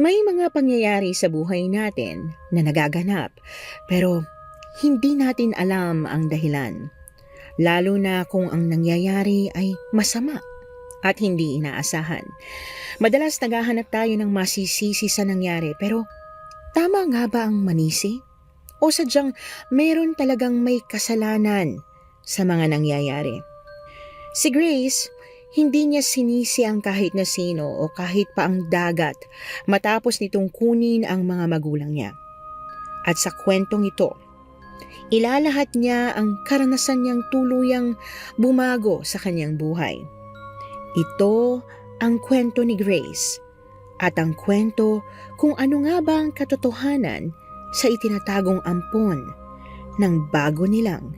May mga pangyayari sa buhay natin na nagaganap pero hindi natin alam ang dahilan. Lalo na kung ang nangyayari ay masama at hindi inaasahan. Madalas naghahanap tayo ng masisisi sa nangyari pero tama nga ba ang manisi? O sadyang meron talagang may kasalanan sa mga nangyayari? Si Grace, hindi niya sinisi ang kahit na sino o kahit pa ang dagat matapos nitong kunin ang mga magulang niya. At sa kwentong ito, ilalahat niya ang karanasan niyang tuluyang bumago sa kanyang buhay. Ito ang kwento ni Grace at ang kwento kung ano nga ba ang katotohanan sa itinatagong ampon ng bago nilang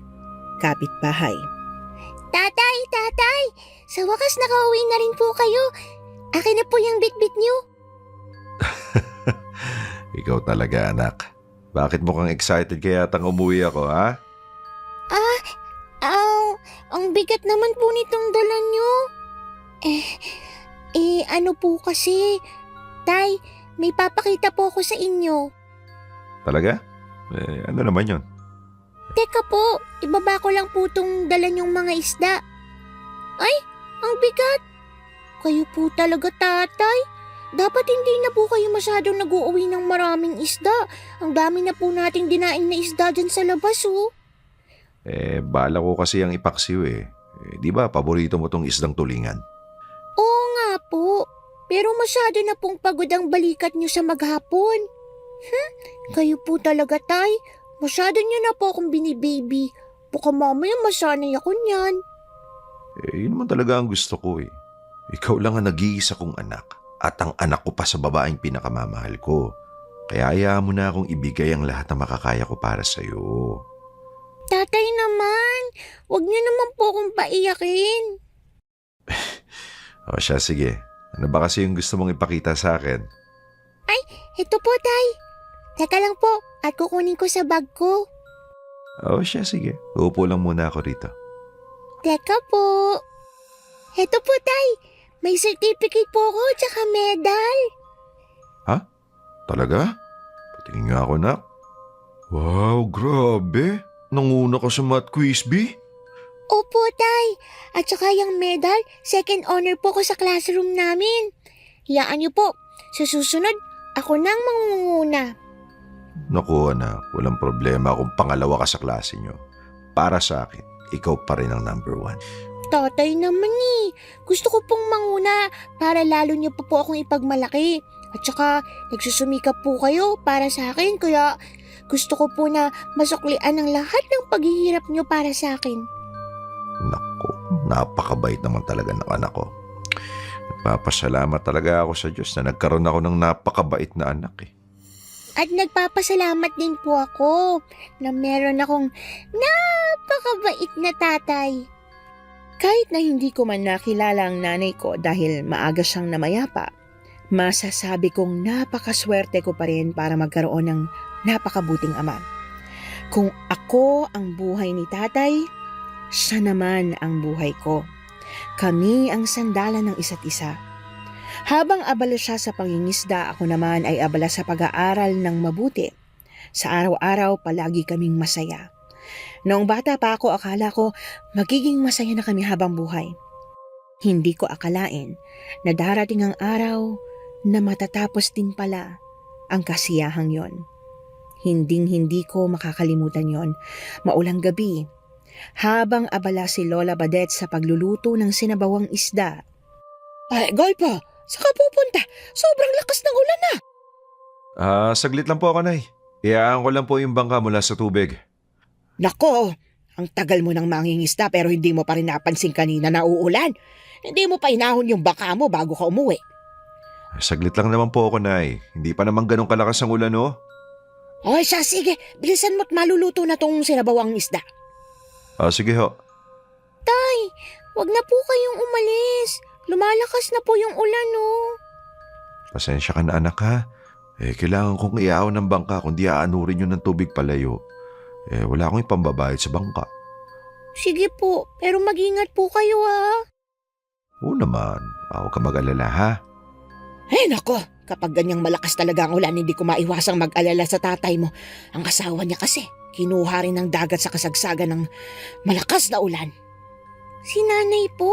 kapitbahay. Tatay! Tatay! Sa wakas nakauwi na rin po kayo. Akin na po yung bitbit niyo. Ikaw talaga, anak. Bakit mukhang excited kaya tang umuwi ako, ha? Ang bigat naman po nitong dala niyo. Ano po kasi? Tay, may papakita po ako sa inyo. Talaga? Ano naman yon? Teka po, ibaba ko lang po tong dala niyong mga isda. Ay, ang bigat. Kayo po talaga, tatay. Dapat hindi na po kayo masyadong nag-uuwi ng maraming isda. Ang dami na po nating dinaing na isda dyan sa labas, oh. Bala ko kasi ang ipaksiw di ba, paborito mo tong isdang tulingan? Oo nga po. Pero masyado na pong pagod ang balikat niyo sa maghapon. Kayo po talaga, tay. Masyado niyo na po akong binibaby. Baka mamaya masanay ako niyan. Yun naman talaga ang gusto ko Ikaw lang ang nag-iisa kong anak at ang anak ko pa sa babaeng pinakamamahal ko. Kaya hayaan mo na akong ibigay ang lahat na makakaya ko para sa'yo. Tatay naman, wag niyo naman po akong paiyakin. O siya, sige. Ano ba kasi yung gusto mong ipakita sa akin? Ay, ito po, tay. Teka lang po, at kukunin ko sa bag ko. O siya, sige. Uupo lang muna ako rito. Teka po. Ito po, tay. May certificate po ako, tsaka medal. Ha? Talaga? Patingin nga ako, nak. Wow, grabe. Nanguna ka sa math quiz, B? Opo, tay. At saka yung medal, second honor po ko sa classroom namin. Hiyaan niyo po, sa susunod, ako nang mangunguna. Naku, anak. Walang problema kung pangalawa ka sa klase nyo. Para sa akin, ikaw pa rin ang number 1. Tatay naman Gusto ko pong manguna para lalo niyo pa po akong ipagmalaki. At saka, nagsusumikap po kayo para sa akin kaya gusto ko po na masuklian ang lahat ng paghihirap niyo para sa akin. Naku, napakabait naman talaga ng anak ko. Nagpapasalamat talaga ako sa Diyos na nagkaroon ako ng napakabait na anak At nagpapasalamat din po ako na meron akong napakabait na tatay. Kahit na hindi ko man nakilala ang nanay ko dahil maaga siyang namayapa, masasabi kong napakaswerte ko pa rin para magkaroon ng napakabuting ama. Kung ako ang buhay ni tatay, siya naman ang buhay ko. Kami ang sandalan ng isa't isa. Habang abala siya sa pangingisda, ako naman ay abala sa pag-aaral ng mabuti. Sa araw-araw, palagi kaming masaya. Noong bata pa ako, akala ko magiging masaya na kami habang buhay. Hindi ko akalain na darating ang araw na matatapos din pala ang kasiyahang yon. Hinding-hindi ko makakalimutan yon. Maulang gabi, habang abala si Lola Badet sa pagluluto ng sinabawang isda. Ay, Golpo! Saan ka pupunta? Sobrang lakas ng ulan na! Saglit lang po ako, Nay. Iyaan ko lang po yung bangka mula sa tubig. Nako, ang tagal mo nang mangingisda pero hindi mo pa rin napansin kanina na uulan. Hindi mo pa inahon yung baka mo bago ka umuwi. Saglit lang naman po ako, Nay. Hindi pa naman ganun kalakas ang ulan, O siya, sige. Bilisan mo't maluluto na tong sinabawang isda. Sige ho. Tay, wag na po kayong umalis. Lumalakas na po yung ulan, Pasensya ka na, anak, ha? Kailangan kong iahon ng bangka kundi aanurin yun ng tubig palayo. Wala akong ipambabayad sa bangka. Sige po, pero mag-ingat po kayo, Oo naman. Huwag ka mag-alala, ha? Nako, Kapag ganyang malakas talaga ang ulan, hindi ko maiwasang mag-alala sa tatay mo. Ang asawa niya kasi, kinuha rin ng dagat sa kasagsagan ng malakas na ulan. Si nanay po?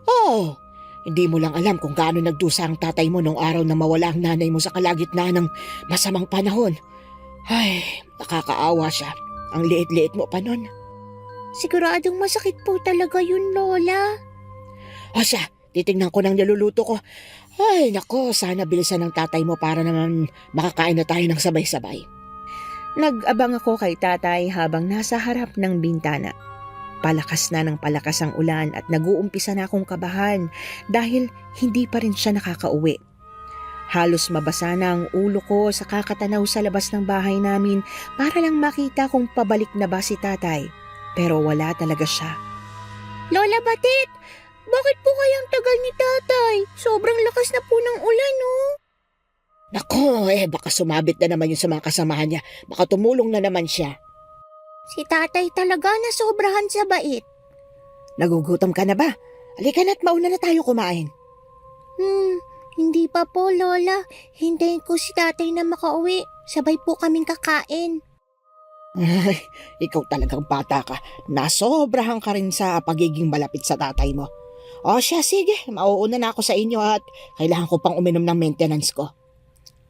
Oh, hindi mo lang alam kung gaano nagdusa ang tatay mo nung araw na mawala ang nanay mo sa kalagitnaan ng masamang panahon. Ay, nakakaawa siya. Ang liit-liit mo pa nun. Siguradong masakit po talaga yun, Lola. O siya, titingnan ko ng niluluto ko. Ay, nako, sana bilisan ng tatay mo para naman makakain na tayo ng sabay-sabay. Nag-abang ako kay tatay habang nasa harap ng bintana. Palakas na ng palakas ang ulan at nag-uumpisa na akong kabahan dahil hindi pa rin siya nakakauwi. Halos mabasa na ang ulo ko sa kakatanaw sa labas ng bahay namin para lang makita kung pabalik na ba si tatay. Pero wala talaga siya. Lola Badet, bakit po kayang tagal ni tatay? Sobrang lakas na po ng ulan, oh. Nako, baka sumabit na naman yun sa mga kasamahan niya. Baka tumulong na naman siya. Si tatay talaga na sobrahan sa bait. Nagugutom ka na ba? Halika na't mauna na tayo kumain. Hindi pa po, Lola. Hintayin ko si tatay na makauwi. Sabay po kaming kakain. Ay, ikaw talagang bata ka. Nasobrahan ka rin sa pagiging malapit sa tatay mo. O siya, sige. Mauuna na ako sa inyo at kailangan ko pang uminom ng maintenance ko.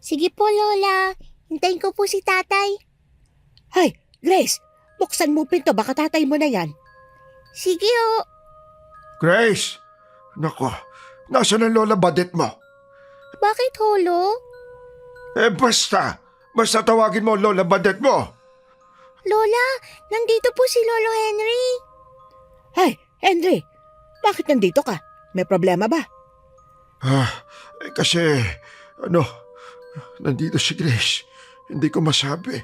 Sige po, Lola. Hintayin ko po si tatay. Hay, Grace, buksan mo pinto. Baka tatay mo na yan. Sige, oh. Grace! Nako, nasaan ang Lola Badet mo? Bakit, Holo? Basta tawagin mo ang Lola Badet mo. Lola, nandito po si Lolo Henry. Hay, Henry, bakit nandito ka? May problema ba? Kasi, nandito si Grace. Hindi ko masabi.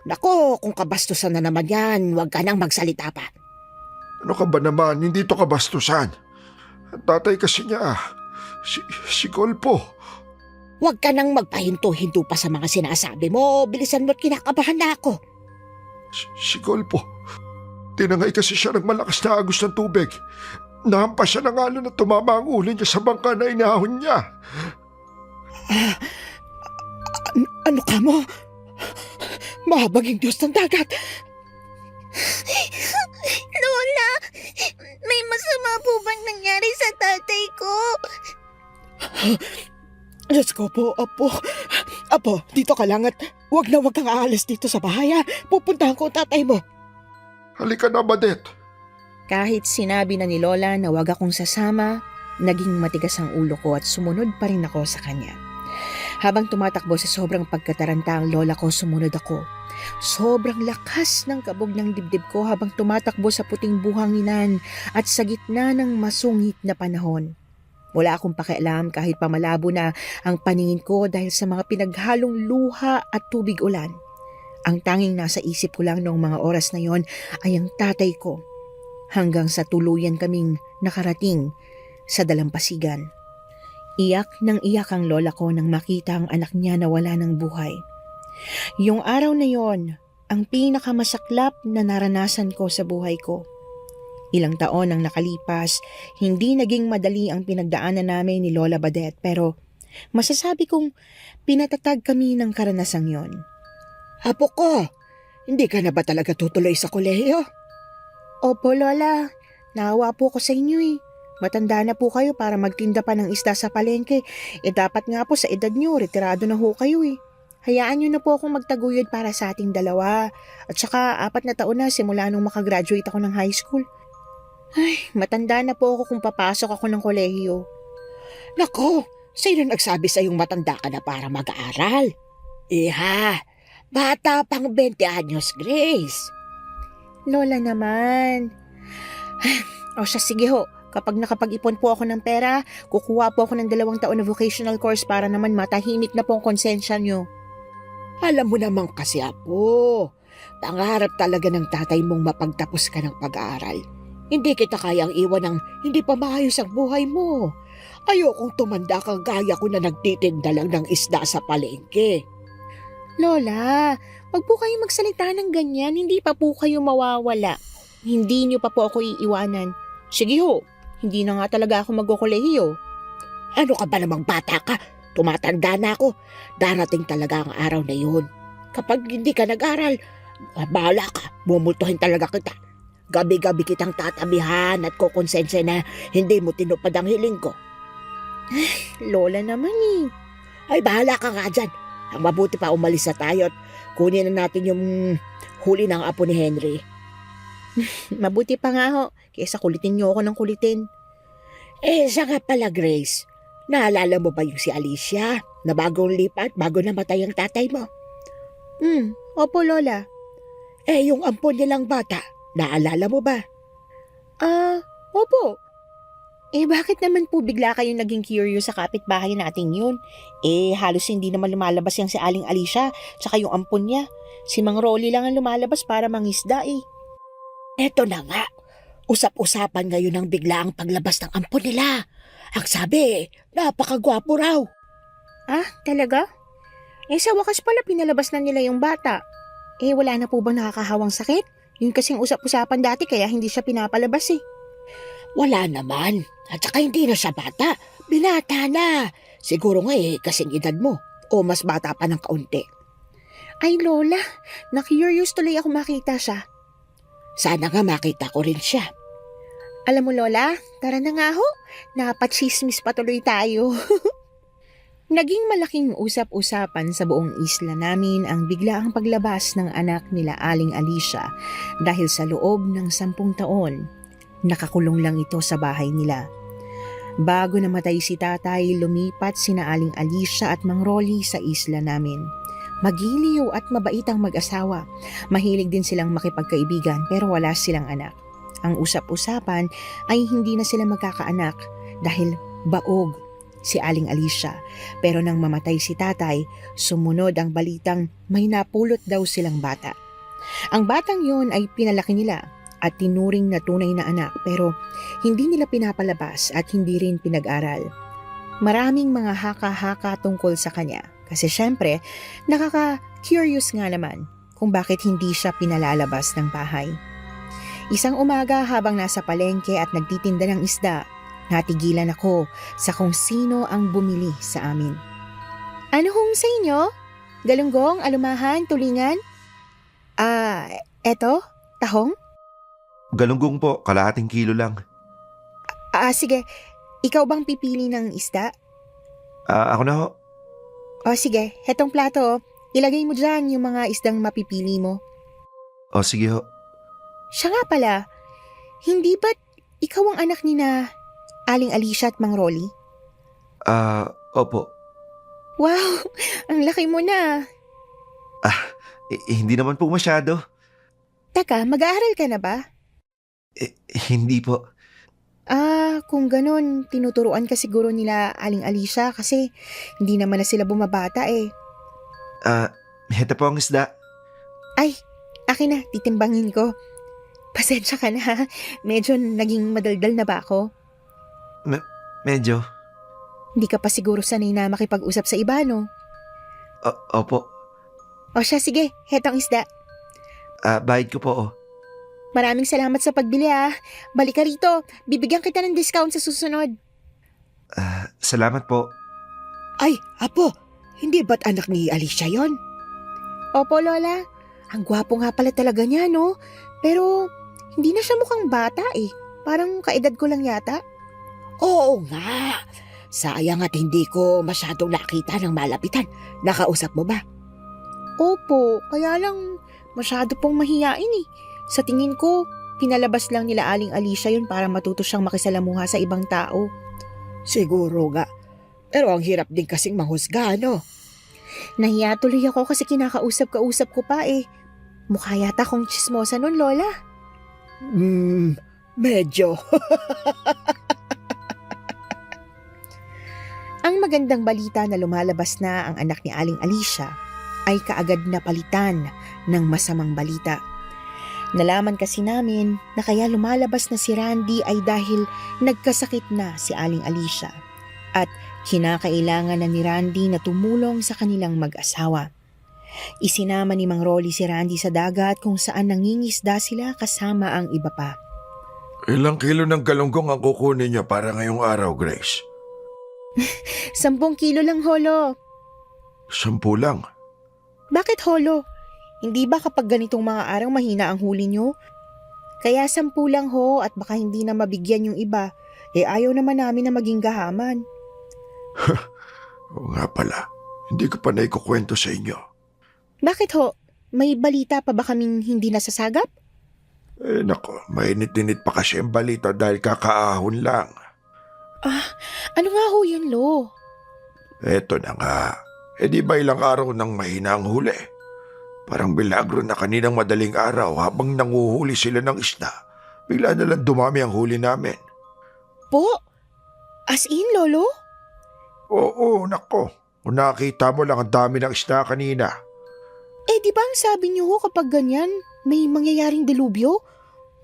Nako, kung kabastusan na naman yan, huwag ka nang magsalita pa. Ano ka ba naman? Hindi to kabastusan. Ang tatay kasi niya, si Golpo. Huwag ka nang magpahinto-hinto pa sa mga sinasabi mo. Bilisan mo't kinakabahan na ako. Si Golpo. Tinangay kasi siya ng malakas na agos ng tubig. Nahampas siya ng alon na tumama ang ulo niya sa bangka na inahon niya. Ano ka mo? Mahabaging Diyos ng dagat. Lola, may masama po bang nangyari sa tatay ko? Diyos ko po, Apo. Apo, dito ka lang at huwag kang aalis dito sa bahay, ha? Pupuntahan ko ang tatay mo. Halika na, Badet. Kahit sinabi na ni Lola na huwag akong sasama, naging matigas ang ulo ko at sumunod pa rin ako sa kanya. Habang tumatakbo sa sobrang pagkataranta ang lola ko, sumunod ako. Sobrang lakas ng kabog ng dibdib ko habang tumatakbo sa puting buhanginan at sa gitna ng masungit na panahon. Wala akong pakialam kahit pamalabo na ang paningin ko dahil sa mga pinaghalong luha at tubig ulan. Ang tanging nasa isip ko lang noong mga oras na yon ay ang tatay ko. Hanggang sa tuluyan kaming nakarating sa dalampasigan. Iyak ng iyak ang lola ko nang makita ang anak niya na wala ng buhay. Yung araw na yon, ang pinakamasaklap na naranasan ko sa buhay ko. Ilang taon ang nakalipas, hindi naging madali ang pinagdaanan namin ni Lola Badet pero masasabi kong pinatatag kami ng karanasang yon. Apo ko, hindi ka na ba talaga tutuloy sa kolehiyo? Opo, Lola. Naawa po ko sa inyo eh. Matanda na po kayo para magtinda pa ng isda sa palengke. Dapat nga po sa edad nyo, retirado na ho kayo eh. Hayaan nyo na po akong magtaguyod para sa ating dalawa. At saka 4 na taon na simula nung makagraduate ako ng high school. Ay, matanda na po ako kung papasok ako ng kolehiyo. Nako, sino nagsabi sa'yong matanda ka na para mag-aaral? Iha, bata pang 20 anyos, Grace. Lola naman. O siya, sige ho. Kapag nakapag-ipon po ako ng pera, kukuha po ako ng 2 taon na vocational course para naman matahimik na po ang konsensya nyo. Alam mo naman kasi, Apo, pangarap talaga ng tatay mong mapagtapos ka ng pag-aaral. Hindi kita kayang iwan ng hindi pa maayos ang buhay mo. Ayokong tumanda kang gaya ko na nagtitinda lang ng isda sa palengke. Lola, wag po kayong magsalita ng ganyan, hindi pa po kayo mawawala. Hindi nyo pa po ako iiwanan. Sige ho, hindi na nga talaga ako magkukolehiyo. Ano ka ba namang bata ka? Tumatanda na ako. Darating talaga ang araw na yun. Kapag hindi ka nag-aral, bahala ka. Mumultuhin talaga kita. Gabi-gabi kitang tatabihan at kukonsensya na hindi mo tinupad ang hiling ko. Lola naman eh. Ay, bahala ka nga dyan. Ang mabuti pa umalis na tayo at kunin na natin yung huli ng apo ni Henry. Mabuti pa nga ho, kaysa kulitin niyo ako ng kulitin. Siya nga pala, Grace. Naalala mo ba yung si Alicia na bagong lipat bago namatay ang tatay mo? Opo Lola. Yung ampon nilang bata, naalala mo ba? Opo. Bakit naman po bigla kayong naging curious sa kapitbahay natin yun? Halos hindi naman lumalabas yung si Aling Alicia, tsaka yung ampon niya. Si Mang Rolly lang ang lumalabas para mangisda eh. Eto na nga. Usap-usapan ngayon ang biglaang paglabas ng ampon nila. Ang sabi, napakagwapo raw. Talaga? Sa wakas pala pinalabas na nila yung bata. Wala na po bang nakakahawang sakit? Yun kasing usap-usapan dati kaya hindi siya pinapalabas eh. Wala naman. At saka hindi na siya bata. Binata na. Siguro nga kasing edad mo. O mas bata pa ng kaunti. Ay Lola, na-curious tuloy ako makita siya. Sana nga makita ko rin siya. Alam mo Lola, tara na nga ho. Napachismis pa tuloy tayo. Naging malaking usap-usapan sa buong isla namin ang biglaang paglabas ng anak nila Aling Alicia dahil sa loob ng 10 taon. Nakakulong lang ito sa bahay nila. Bago namatay si tatay, lumipat sina Aling Alicia at Mang Rolly sa isla namin. Magiliw at mabait ang mag-asawa. Mahilig din silang makipagkaibigan pero wala silang anak. Ang usap-usapan ay hindi na sila magkakaanak dahil baog si Aling Alicia. Pero nang mamatay si tatay, sumunod ang balitang may napulot daw silang bata. Ang batang yon ay pinalaki nila at tinuring na tunay na anak pero hindi nila pinapalabas at hindi rin pinag-aral. Maraming mga haka-haka tungkol sa kanya kasi syempre nakaka-curious nga naman kung bakit hindi siya pinalalabas ng bahay. Isang umaga habang nasa palengke at nagtitinda ng isda, natigilan ako sa kung sino ang bumili sa amin. Ano hong sa inyo? Galunggong, alumahan, tulingan? Eto, tahong? Galunggong po, kalahating kilo lang. Sige. Ikaw bang pipili ng isda? Ako na ho. Sige. Hetong plato, ilagay mo dyan yung mga isdang mapipili mo. Sige ho. Siya nga pala, hindi ba't ikaw ang anak ni na Aling Alicia at Mang Rolly? Opo. Wow, ang laki mo na. Hindi naman po masyado. Teka, mag-aaral ka na ba? Hindi po. Kung ganun, tinuturuan ka siguro nila Aling Alicia kasi hindi naman na sila bumabata eh. Heto po ang isda. Ay, akin na, titimbangin ko. Pasensya ka na ha, medyo naging madaldal na ba ako? Medyo. Hindi ka pa siguro sanay na makipag-usap sa iba, no? Opo. Siya, sige, hetong isda. Bayad ko po Maraming salamat sa pagbili Balik ka rito, bibigyan kita ng discount sa susunod. Salamat po. Ay, apo, hindi ba't anak ni Alicia yon? Opo, Lola. Ang gwapo nga pala talaga niya, no? Pero hindi na siya mukhang bata eh. Parang kaedad ko lang yata. Oo nga. Sayang at hindi ko masyadong nakita ng malapitan. Nakausap mo ba? Opo, kaya lang masyado pong mahiyain eh. Sa tingin ko, pinalabas lang nila Aling Alicia yun para matuto siyang makisalamuha sa ibang tao. Siguro nga. Pero ang hirap din kasing mahusga, no? Nahiya tuloy ako kasi kinakausap-kausap ko pa eh. Mukha yata akong chismosa nun, Lola. Medyo. Ang magandang balita na lumalabas na ang anak ni Aling Alicia ay kaagad na palitan ng masamang balita. Nalaman kasi namin na kaya lumalabas na si Randy ay dahil nagkasakit na si Aling Alicia at kinakailangan na ni Randy na tumulong sa kanilang mag-asawa. Isinama ni Mang Rolly si Randy sa dagat kung saan nangingisda sila kasama ang iba pa. Ilang kilo ng galunggong ang kukunin niya para ngayong araw, Grace? 10 kilo lang, Holo. 10 lang. Bakit, Holo? Hindi ba kapag ganitong mga araw mahina ang huli nyo? Kaya 10 lang, ho, at baka hindi na mabigyan yung iba. Ayaw naman namin na maging gahaman. Oo nga pala, hindi ko pa naikukwento sa inyo. Bakit, ho? May balita pa ba kaming hindi nasasagap? Nako, mainit-init pa kasi ang balita dahil kakaahon lang. Ano nga ho yun, Lo? Eto na nga. Di ba ilang araw nang mahina ang huli? Parang milagro na kaninang madaling araw habang nanguhuli sila ng isda. Bigla na lang dumami ang huli namin. Po? As in, Lolo? Oo, nako. Kung nakita mo lang ang dami ng isda kanina. Di ba ang sabi niyo ho kapag ganyan, may mangyayaring delubyo?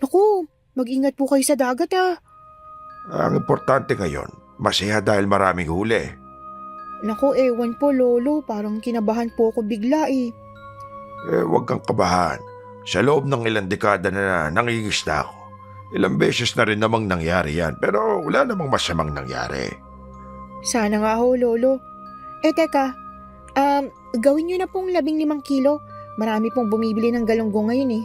Naku, mag-ingat po kayo sa dagat Ang importante ngayon, masaya dahil maraming huli. Naku, ewan po, Lolo. Parang kinabahan po ako bigla Huwag kang kabahan. Sa loob ng ilang dekada na nangingisda ako. Ilang beses na rin namang nangyari yan, pero wala namang masamang nangyari. Sana nga ho, Lolo. Teka. Gawin niyo na pong 15 kilo. Marami pong bumibili ng galunggong ngayon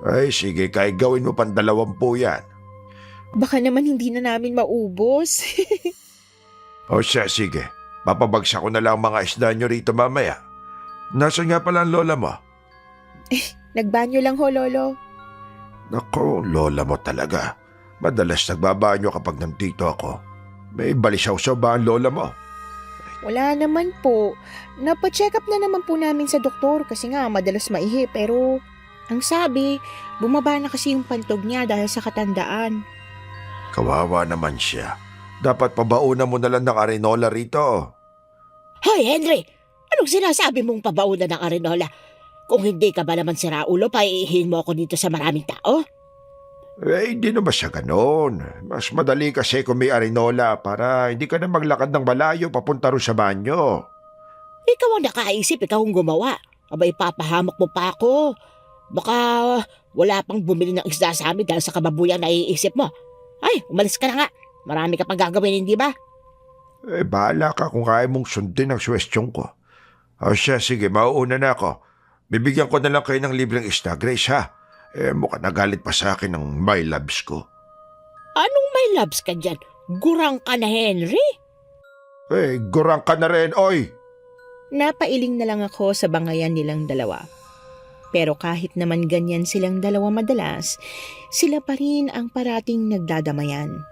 Ay sige, kahit gawin mo pang 20 yan. Baka naman hindi na namin maubos. O siya, sige. Papabagsak ko na lang ang mga isda nyo rito mamaya. Nasaan nga pala ang lola mo? Nagbanyo lang ho, Lolo. Nako, lola mo talaga. Madalas nagbabanyo kapag nandito ako. May balisaw-saw ba ang lola mo? Wala naman po. Napa-check up na naman po namin sa doktor kasi nga madalas maihi pero ang sabi, bumaba na kasi yung pantog niya dahil sa katandaan. Kawawa naman siya. Dapat pabaunan mo na lang ng arenola rito. Hoy, Henry! Anong sinasabi mong pabaunan ng arenola? Kung hindi ka ba naman siraulo, paiihin mo ako dito sa maraming tao? Hindi naman siya ganon. Mas madali kasi kung may arenola para hindi ka na maglakad ng malayo papunta rin sa banyo. Ikaw ang nakaisip, ikaw ang gumawa. Aba, ipapahamak mo pa ako. Baka wala pang bumili ng isda sa amin dahil sa kababuyang naiisip mo. Ay, umalis ka na nga. Marami ka pang gagawin, hindi ba? Bahala ka kung kaya mong sundin ang suwestyon ko. O siya, sige, mauuna na ako. Bibigyan ko na lang kayo ng libreng isda, Grace, ha? Mukhang nagalit pa sa akin ng my loves ko. Anong may labs ka dyan? Gurang ka na, Henry? Gurang ka na rin, oy! Napailing na lang ako sa bangayan nilang dalawa. Pero kahit naman ganyan silang dalawa madalas, sila pa rin ang parating nagdadamayan.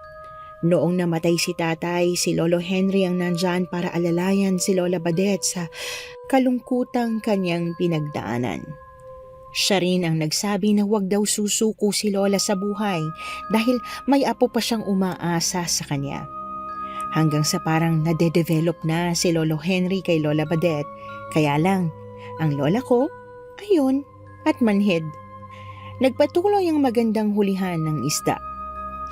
Noong namatay si tatay, si Lolo Henry ang nandyan para alalayan si Lola Badet sa kalungkutang kanyang pinagdaanan. Siya rin ang nagsabi na huwag daw susuko si Lola sa buhay dahil may apo pa siyang umaasa sa kanya. Hanggang sa parang nade-develop na si Lolo Henry kay Lola Badet. Kaya lang, ang lola ko, ayun, at manhid. Nagpatuloy ang magandang hulihan ng isda.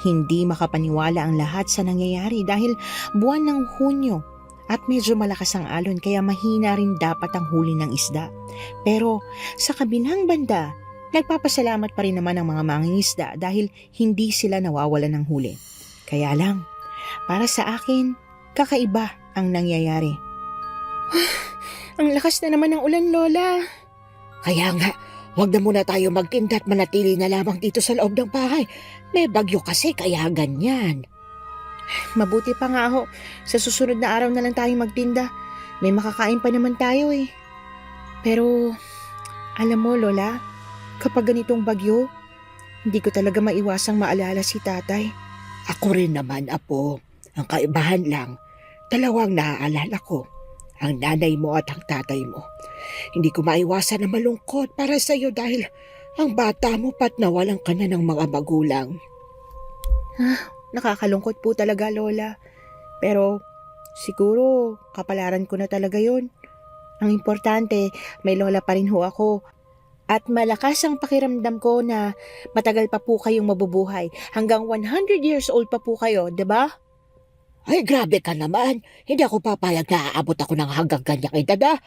Hindi makapaniwala ang lahat sa nangyayari dahil buwan ng Hunyo at medyo malakas ang alon kaya mahina rin dapat ang huli ng isda. Pero sa kabilang banda, nagpapasalamat pa rin naman ang mga mangingisda dahil hindi sila nawawalan ng huli. Kaya lang, para sa akin, kakaiba ang nangyayari. Ang lakas na naman ng ulan, Lola. Kaya nga, huwag na muna tayo magtinda at manatili na lamang dito sa loob ng bahay. May bagyo kasi kaya ganyan. Mabuti pa nga ho, sa susunod na araw na lang tayo magtinda. May makakain pa naman tayo Pero, alam mo Lola, kapag ganitong bagyo, hindi ko talaga maiwasang maalala si tatay. Ako rin naman, Apo. Ang kaibahan lang, dalawang naaalala ko. Ang nanay mo at ang tatay mo. Hindi ko maiwasan na malungkot para sa iyo dahil ang bata mo pat nawalan ka na ng mga magulang. Nakakalungkot po talaga, Lola. Pero siguro kapalaran ko na talaga yon. Ang importante, may lola pa rin ho ako. At malakas ang pakiramdam ko na matagal pa po kayong mabubuhay. Hanggang 100 years old pa po kayo, 'di ba? Ay, grabe ka naman. Hindi ako papayag na aabot ako ng hanggang ganyang edad.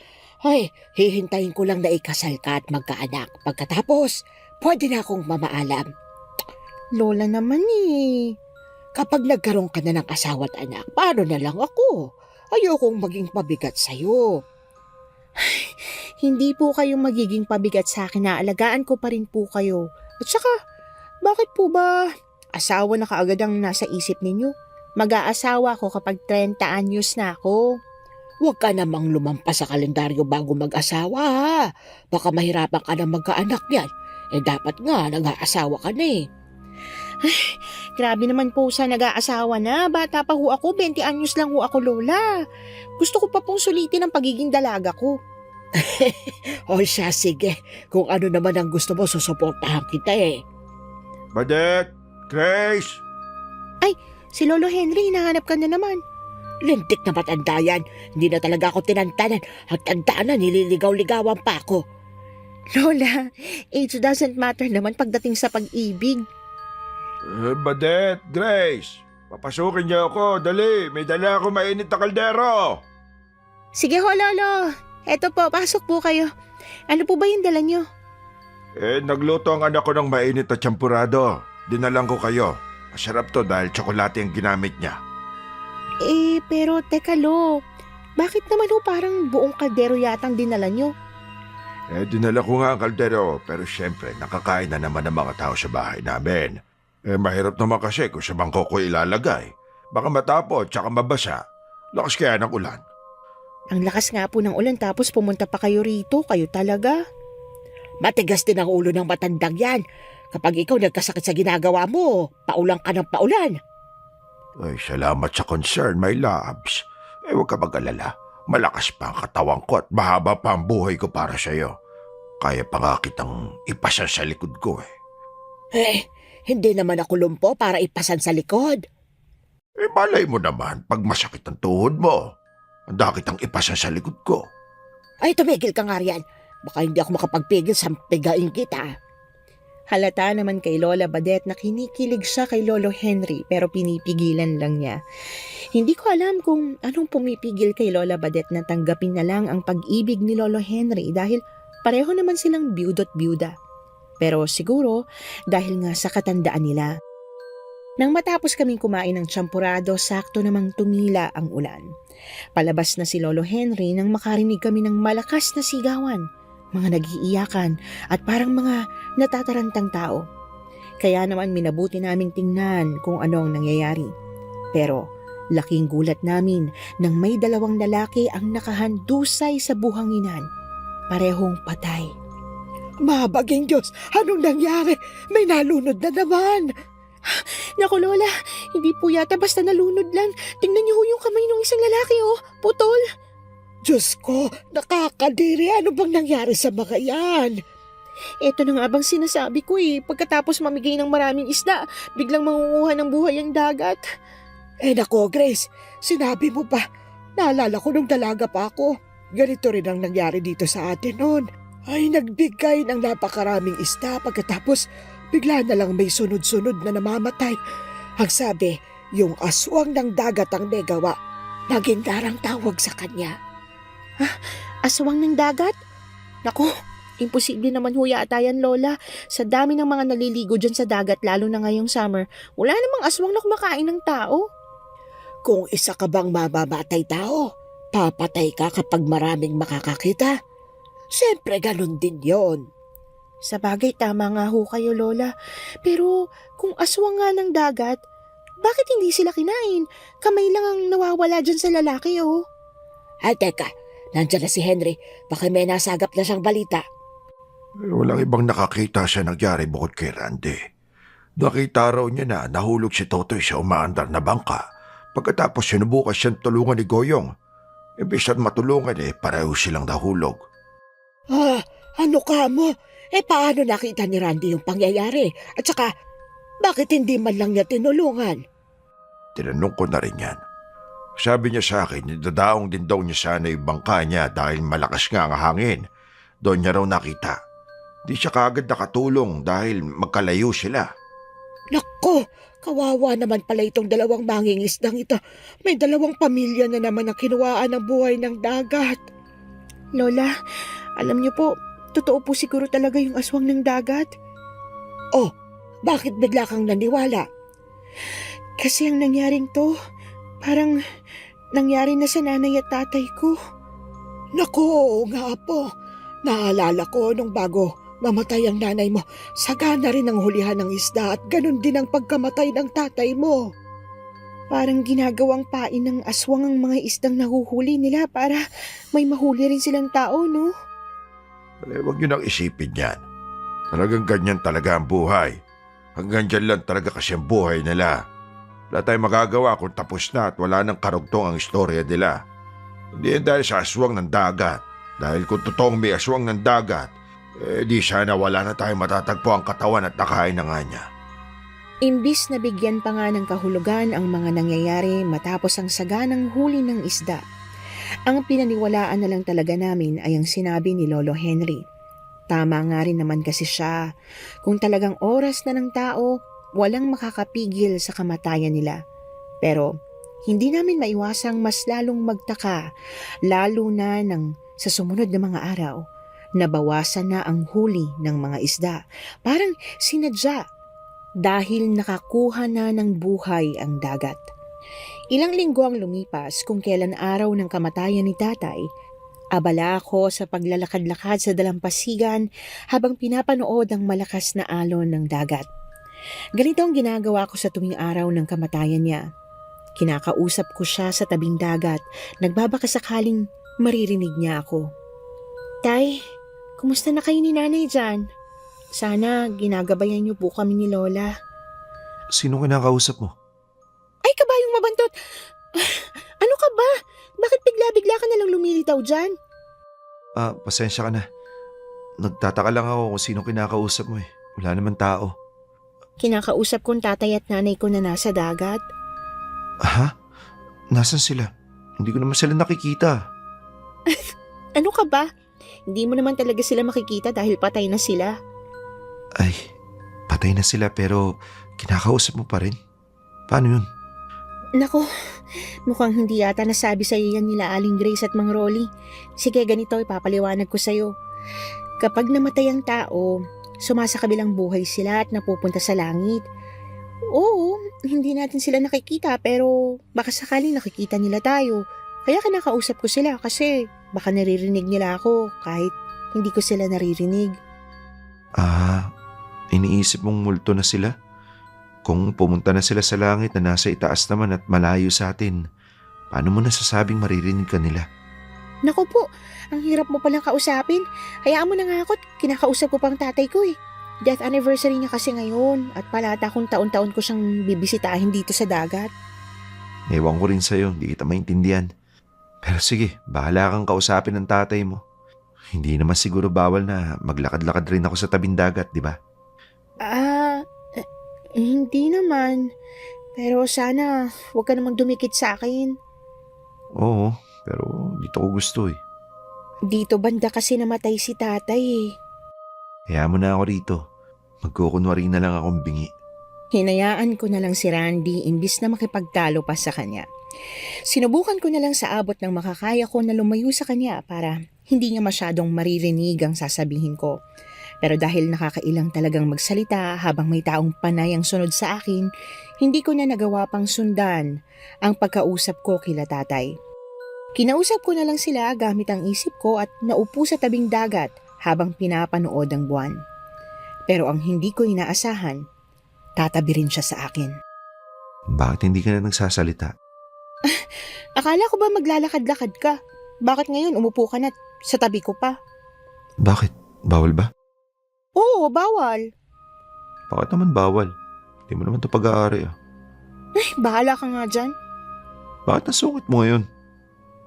Ay, hihintayin ko lang na ikasal ka at magkaanak. Pagkatapos, pwede na akong mamaalam. Lola naman Kapag nagkaroon ka na ng asawa at anak, paano na lang ako? Ayokong maging pabigat sa'yo. Hindi po kayo magiging pabigat sa akin, naalagaan ko pa rin po kayo. At saka, bakit po ba asawa na kaagad ang nasa isip ninyo? Mag-aasawa ko kapag 30 anyos na ako. Huwag ka namang lumampas sa kalendaryo bago mag-asawa ha. Baka mahirapan ka na magkaanak niyan. Dapat nga nag-aasawa ka na eh. Grabe naman po sa nag-aasawa na. Bata pa ho ako, 20 anyos lang ho ako, Lola. Gusto ko pa pong sulitin ang pagiging dalaga ko. O siya, sige. Kung ano naman ang gusto mo, susuportahan kita eh. Badet! Grace! Si Lolo Henry, hinahanap ka na naman. Lintik na matanda yan. Hindi na talaga ako tinantanan. Ang tanda na, nililigaw-ligawan pa ako. Lola, age doesn't matter naman pagdating sa pag-ibig. Badet! Grace! Papasukin niyo ako, dali. May dala ako mainit na kaldero. Sige ho, Lolo. Eto po, pasok po kayo. Ano po ba yung dala nyo? Nagluto ang anak ko ng mainit na champurado. Dinalang ko kayo. Masarap to dahil tsokolate ang ginamit niya. Pero teka Lo, bakit naman ho parang buong kaldero yatang dinala nyo? Dinala ko nga ang kaldero pero syempre nakakain na naman ang mga tao sa bahay namin. Mahirap naman kasi kung sa bangko ko ilalagay. Baka matapot tsaka mabasa. Lakas kaya ng ulan. Ang lakas nga po ng ulan tapos pumunta pa kayo rito, kayo talaga. Matigas din ang ulo ng matandang yan. Kapag ikaw nagkasakit sa ginagawa mo, paulang ka ng paulan. Ay, salamat sa concern, my loves. Huwag ka mag-alala. Malakas pa ang katawan ko at mahaba pa ang buhay ko para sa'yo. Kaya pa nga kitang ipasan sa likod ko Hindi naman ako lumpo para ipasan sa likod. Malay mo naman pag masakit ang tuhod mo. Handa kitang ipasan sa likod ko. Ay, tumigil ka nga riyan. Baka hindi ako makapagpigil sa pigain kita. Halata naman kay Lola Badet na kinikilig siya kay Lolo Henry pero pinipigilan lang niya. Hindi ko alam kung anong pumipigil kay Lola Badet na tanggapin na lang ang pag-ibig ni Lolo Henry dahil pareho naman silang biyudo't biyuda. Pero siguro dahil nga sa katandaan nila. Nang matapos kaming kumain ng champurado, sakto namang tumila ang ulan. Palabas na si Lolo Henry nang makarinig kami ng malakas na sigawan. Mga nag-iiyakan at parang mga natatarantang tao. Kaya naman minabuti naming tingnan kung ano ang nangyayari. Pero laking gulat namin nang may dalawang lalaki ang nakahandusay sa buhanginan. Parehong patay. Mabaging Diyos, anong nangyari? May nalunod na naman. Naku Lola, hindi po yata basta nalunod lang. Tingnan niyo ho yung kamay ng isang lalaki putol. Diyos ko, nakakadiri. Ano bang nangyari sa mga yan? Ito na nga bang sinasabi ko pagkatapos mamigay ng maraming isda, biglang mangunguha ng buhay ang dagat. Nako Grace, sinabi mo pa. Naalala ko nung dalaga pa ako. Ganito rin ang nangyari dito sa atin noon. Ay, nagbigay ng napakaraming isda pagkatapos bigla na lang may sunod-sunod na namamatay. Ang sabi, yung aswang ng dagat ang negawa. Naging darang tawag sa kanya. Aswang ng dagat? Naku, imposible naman ho yata yan, Lola. Sa dami ng mga naliligo dyan sa dagat, lalo na ngayong summer, wala namang aswang na kumakain ng tao. Kung isa ka bang mamamatay tao, papatay ka kapag maraming makakakita. Siyempre, ganun din yon. Sa bagay, tama nga ho kayo, Lola. Pero kung aswang nga ng dagat, bakit hindi sila kinain? Kamay lang ang nawawala dyan sa lalaki, Ay, teka. Nandiyan na si Henry. Baka may nasagap na siyang balita. Walang ibang nakakita sa nangyari bukod kay Randy. Nakita raw niya na nahulog si Totoy sa umaandar na bangka. Pagkatapos sinubukan siyang tulungan ni Goyong. Imbis at matulungan pareho silang nahulog. Ano ka mo? Paano nakita ni Randy yung pangyayari? At saka, bakit hindi man lang niya tinulungan? Tinanong ko na rin yan. Sabi niya sa akin, dadaong din daw niya sana yung bangka niya dahil malakas nga ang hangin. Doon niya raw nakita. Di siya kaagad nakatulong dahil magkalayo sila. Nako, kawawa naman pala itong dalawang mangingisdang ito. May dalawang pamilya na naman ang kinuhaan ng buhay ng dagat. Lola, alam niyo po, totoo po siguro talaga yung aswang ng dagat. Bakit bigla kang naniwala? Kasi ang nangyaring to, parang nangyari na sa nanay at tatay ko. Naku, oo nga po. Naalala ko nung bago mamatay ang nanay mo, sagana rin ang hulihan ng isda at ganun din ang pagkamatay ng tatay mo. Parang ginagawang pain ng aswang ang mga isdang nahuhuli nila para may mahuli rin silang tao, no? Huwag niyo nang isipin yan. Talagang ganyan talaga ang buhay. Hanggang dyan lang talaga kasi ang buhay nila. Wala tayong magagawa kung tapos na at wala nang karugtong ang istorya nila. Hindi yan dahil sa aswang ng dagat. Dahil kung totoong may aswang ng dagat, di sana wala na tayong matatagpo ang katawan at nakain na nga niya. Imbis na bigyan pa nga ng kahulugan ang mga nangyayari matapos ang saganang huli ng isda, ang pinaniwalaan na lang talaga namin ay ang sinabi ni Lolo Henry. Tama nga rin naman kasi siya. Kung talagang oras na ng tao, walang makakapigil sa kamatayan nila. Pero hindi namin maiwasang mas lalong magtaka, lalo na nang sa sumunod na mga araw, nabawasan na ang huli ng mga isda. Parang sinadya dahil nakakuha na ng buhay ang dagat. Ilang linggo ang lumipas kung kailan araw ng kamatayan ni tatay. Abala ako sa paglalakad-lakad sa dalampasigan habang pinapanood ang malakas na alon ng dagat. Ganito ang ginagawa ko sa tuwing araw ng kamatayan niya. Kinakausap ko siya sa tabing dagat, nagbabaka sakaling maririnig niya ako. Tay, kumusta na kayo ni nanay dyan? Sana ginagabayan niyo po kami ni Lola. Sino kinakausap mo? Ay, kabayong mabantot! Ano ka ba? Bakit bigla-bigla ka nalang lumilitaw dyan? Pasensya ka na. Nagtataka lang ako kung sino kinakausap mo eh. Wala naman tao. Kinakausap kong tatay at nanay ko na nasa dagat. Ha? Nasaan sila? Hindi ko naman sila nakikita. Ano ka ba? Hindi mo naman talaga sila makikita dahil patay na sila. Ay, patay na sila pero kinakausap mo pa rin. Paano yun? Nako, mukhang hindi yata nasabi sa'yo yan nila Aling Grace at Mang Rolly. Sige, ganito ipapaliwanag ko sa'yo. Kapag namatay ang tao, sumasakabilang buhay sila at napupunta sa langit. Oo, hindi natin sila nakikita pero baka sakaling nakikita nila tayo. Kaya kinakausap ko sila kasi baka naririnig nila ako kahit hindi ko sila naririnig. Iniisip mong multo na sila? Kung pumunta na sila sa langit na nasa itaas naman at malayo sa atin, paano mo nasasabing maririnig ka nila? Naku po, ang hirap mo palang kausapin. Hayaan mo na nga ako't kinakausap ko pang tatay ko eh. Death anniversary niya kasi ngayon at palata kung taon-taon ko siyang bibisitahin dito sa dagat. Ewan ko rin sa'yo, hindi kita maintindihan. Pero sige, bahala kang kausapin ng tatay mo. Hindi naman siguro bawal na maglakad-lakad rin ako sa tabing dagat, di ba? Hindi naman. Pero sana huwag ka namang dumikit sa akin. Oo, pero dito ko gusto eh. Dito banda kasi namatay si tatay eh. Kaya mo na ako rito. Magkukunwari na lang akong bingi. Hinayaan ko na lang si Randy imbis na makipagtalo pa sa kanya. Sinubukan ko na lang sa abot ng makakaya ko na lumayo sa kanya para hindi niya masyadong maririnig ang sasabihin ko. Pero dahil nakakailang talagang magsalita habang may taong panay ang sunod sa akin, hindi ko na nagawa pang sundan ang pagkausap ko kila tatay. Kinausap ko na lang sila gamit ang isip ko at naupo sa tabing dagat habang pinapanood ang buwan. Pero ang hindi ko inaasahan, tatabi rin siya sa akin. Bakit hindi ka na nagsasalita? Akala ko ba maglalakad-lakad ka? Bakit ngayon umupo ka na sa tabi ko pa? Bakit? Bawal ba? Oo, bawal. Bakit naman bawal? Hindi mo naman ito pag-aari ah. Ay, bahala ka nga dyan. Bakit nasungit mo ngayon?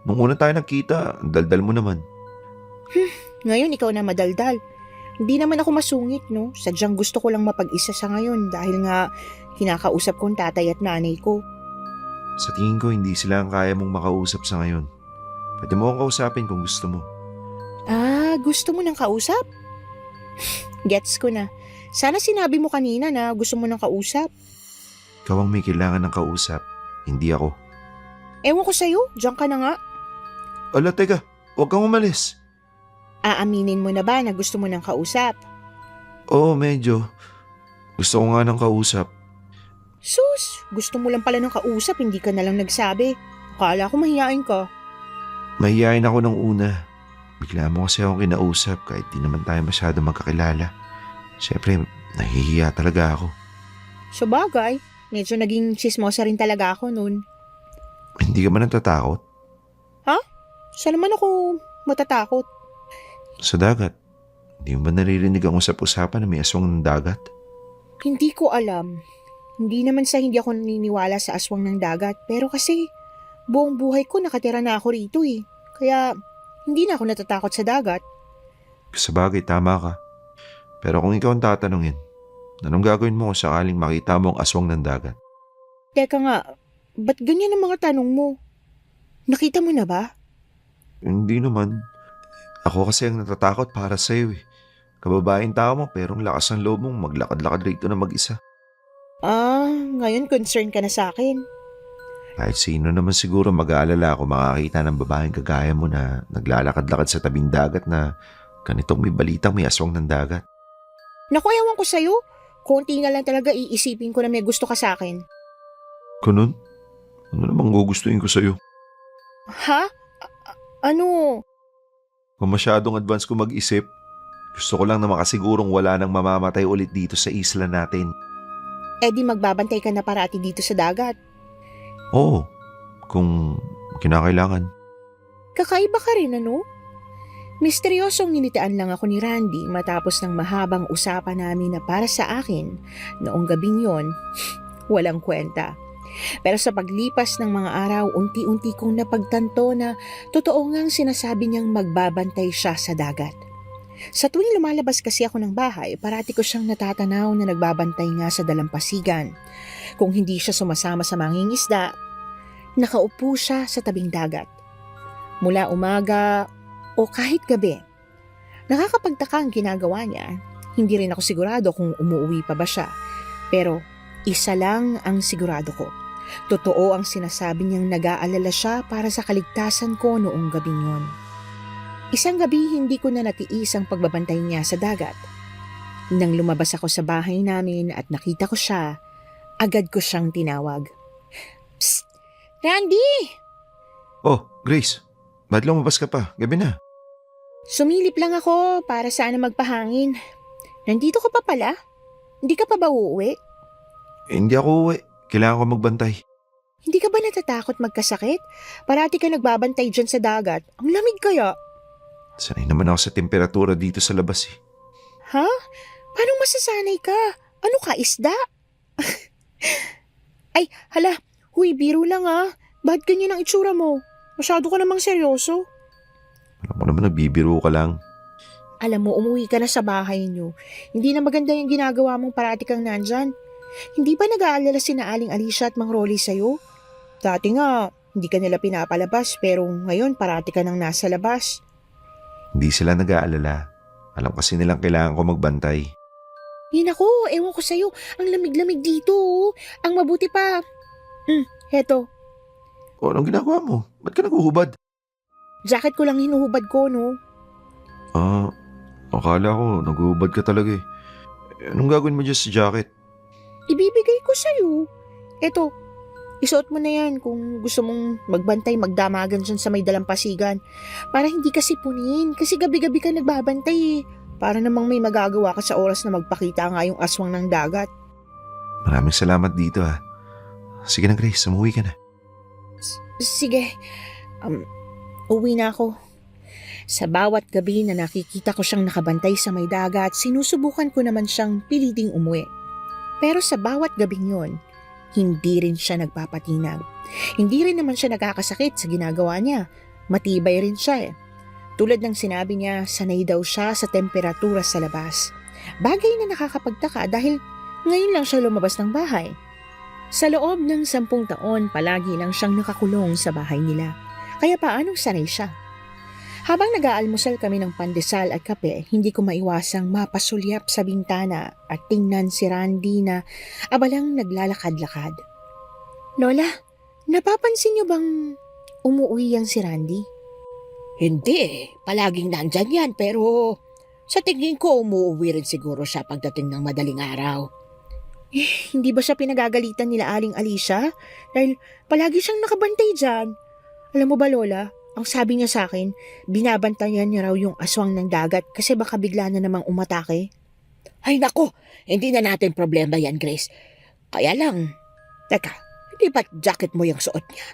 Nung una tayo nagkita, ang daldal mo naman. Ngayon ikaw na madaldal. Hindi naman ako masungit, no? Sadyang gusto ko lang mapag-isa sa ngayon dahil nga kinakausap ko ang tatay at nanay ko. Sa tingin ko, hindi sila ang kaya mong makausap sa ngayon. Pwede mo akong kausapin kung gusto mo. Gusto mo ng kausap? Gets ko na. Sana sinabi mo kanina na gusto mo ng kausap. Ikaw ang may kailangan ng kausap, hindi ako. Ewan ko sa'yo, diyan ka na nga. Ala, teka, huwag kang umalis. Aaminin mo na ba na gusto mo ng kausap? Oo, medyo. Gusto ko nga ng kausap. Sus, gusto mo lang pala ng kausap, hindi ka na lang nagsabi. Akala ko mahihain ka. Mahihayin ako nung una. Bigla mo kasi akong kinausap kahit di naman tayo masyado magkakilala. Siyempre, nahihiya talaga ako. Sa bagay, medyo naging chismosa rin talaga ako noon. Hindi ka ba natatakot? Saan naman ako matatakot? Sa dagat. Hindi mo ba naririnig ang usap-usapan na may aswang ng dagat? Hindi ko alam. Hindi naman sa hindi ako naniniwala sa aswang ng dagat. Pero kasi, buong buhay ko nakatira na ako rito eh. Kaya, hindi na ako natatakot sa dagat. Sa bagay, tama ka. Pero kung ikaw ang tatanungin, anong gagawin mo kung sakaling makita mo ang aswang ng dagat? Teka nga, ba't ganyan ang mga tanong mo? Nakita mo na ba? Hindi naman. Ako kasi ang natatakot para sa'yo eh. Kababaeng tao mo pero ang lakas ng loob mong maglakad-lakad rito na mag-isa. Ngayon concern ka na sa akin. Kahit sino naman siguro mag-aalala kung makakita ng babaeng kagaya mo na naglalakad-lakad sa tabing dagat na ganitong may balitang may aswang ng dagat. Naku, ewan ko sa'yo. Konti na lang talaga iisipin ko na may gusto ka sa akin. Ganun? Ano namang gugustuhin ko sa'yo? Ha? Ano? Kung masyadong advance ko mag-isip, gusto ko lang na makasigurong wala nang mamamatay ulit dito sa isla natin. Eh di magbabantay ka na parati dito sa dagat. Oo, kung kinakailangan. Kakaiba ka rin, ano? Misteryosong nginitian lang ako ni Randy matapos ng mahabang usapan namin na para sa akin noong gabing yon, walang kwenta. Pero sa paglipas ng mga araw, unti-unti kong napagtanto na totoo ngang sinasabi niyang magbabantay siya sa dagat. Sa tuwing lumalabas kasi ako ng bahay, parati ko siyang natatanaw na nagbabantay nga sa dalampasigan. Kung hindi siya sumasama sa mangingisda, nakaupo siya sa tabing dagat. Mula umaga o kahit gabi, nakakapagtaka ang ginagawa niya. Hindi rin ako sigurado kung umuwi pa ba siya. Pero isa lang ang sigurado ko. Totoo ang sinasabi niyang nag-aalala siya para sa kaligtasan ko noong gabing yon. Isang gabi hindi ko na natiis ang pagbabantay niya sa dagat. Nang lumabas ako sa bahay namin at nakita ko siya, agad ko siyang tinawag. Psst! Randy! Oh, Grace, ba't lumabas ka pa? Gabi na. Sumilip lang ako para sana magpahangin. Nandito ka pa pala? Hindi ka pa ba uuwi? Hindi ako uwi. Kailangan ko magbantay. Hindi ka ba natatakot magkasakit? Parati ka nagbabantay dyan sa dagat. Ang lamig kaya. Sanay naman ako sa temperatura dito sa labas eh. Ha? Paano masasanay ka? Ano ka, isda? Ay, hala. Huy, biro lang ah. Ba't ganyan ang itsura mo? Masyado ka namang seryoso. Alam ko naman nagbibiro ka lang. Alam mo, umuwi ka na sa bahay niyo. Hindi na maganda yung ginagawa mong parati kang nandyan. Hindi ba nag-aalala sina Aling Alicia at Mang Rolly sa'yo? Dati nga, hindi ka nila pinapalabas pero ngayon parati ka nang nasa labas. Hindi sila nag-aalala. Alam kasi nilang kailangan ko magbantay. Nako, ewan ko sa'yo. Ang lamig-lamig dito. Oh. Ang mabuti pa. Heto. O, anong ginagawa mo? Ba't ka naguhubad? Jacket ko lang hinuhubad ko, no? Akala ko naguhubad ka talaga eh. Anong gagawin mo dyan sa jacket? Ibibigay ko sa'yo. Eto, isuot mo na yan kung gusto mong magbantay, magdamagan dyan sa may dalampasigan. Para hindi ka sipunin. Kasi gabi-gabi ka nagbabantay eh. Para namang may magagawa ka sa oras na magpakita nga yung aswang ng dagat. Maraming salamat dito ha. Sige na Grace, umuwi ka na. Sige. Uwi na ako. Sa bawat gabi na nakikita ko siyang nakabantay sa may dagat, sinusubukan ko naman siyang piliting umuwi. Pero sa bawat gabing yon, hindi rin siya nagpapatinag. Hindi rin naman siya nagkakasakit sa ginagawa niya. Matibay rin siya eh. Tulad ng sinabi niya, sanay daw siya sa temperatura sa labas. Bagay na nakakapagtaka dahil ngayon lang siya lumabas ng bahay. Sa loob ng 10 taon, palagi lang siyang nakakulong sa bahay nila. Kaya paanong sanay siya? Habang nag-aalmusal kami ng pandesal at kape, hindi ko maiwasang mapasulyap sa bintana at tingnan si Randy na abalang naglalakad-lakad. Lola, napapansin niyo bang umuwi yang si Randy? Hindi, palaging nandyan yan pero sa tingin ko umuwi rin siguro siya pagdating ng madaling araw. Hindi ba siya pinagagalitan nila Aling Alicia? Dahil palagi siyang nakabantay dyan. Alam mo ba, Lola, ang sabi niya sa akin, binabantayan niya raw yung aswang ng dagat kasi baka bigla na namang umatake. Ay nako, hindi na natin problema yan, Grace. Kaya lang, teka, hindi ba't jacket mo yung suot niya?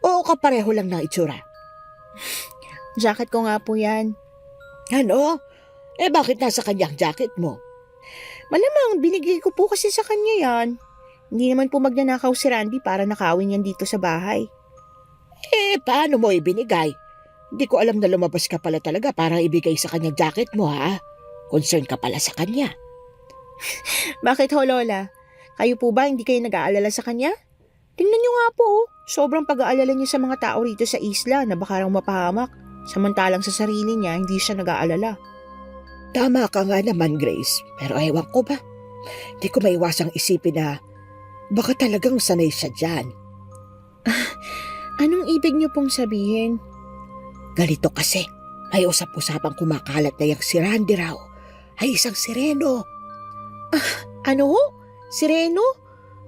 Oo, kapareho lang ng itsura. Jacket ko nga po yan. Ano? Eh bakit nasa kanyang jacket mo? Malamang binigay ko po kasi sa kanya yan. Hindi naman po magnanakaw si Randy para nakawin yan dito sa bahay. Eh, paano mo ibinigay? Hindi ko alam na lumabas ka pala talaga para ibigay sa kanyang jacket mo, ha? Concern ka pala sa kanya. Bakit ho, Lola? Kayo po ba hindi kayo nag-aalala sa kanya? Tingnan niyo nga po, oh. Sobrang pag-aalala niya sa mga tao rito sa isla na baka raw mapahamak. Samantalang sa sarili niya, hindi siya nag-aalala. Tama ka nga naman, Grace. Pero ewan ko ba? Hindi ko maiwasang isipin na baka talagang sanay siya dyan. Anong ibig niyo pong sabihin? Ganito kasi, may usap-usapang kumakalat na yung si Randy raw ay isang sireno. Ano ho? Sireno?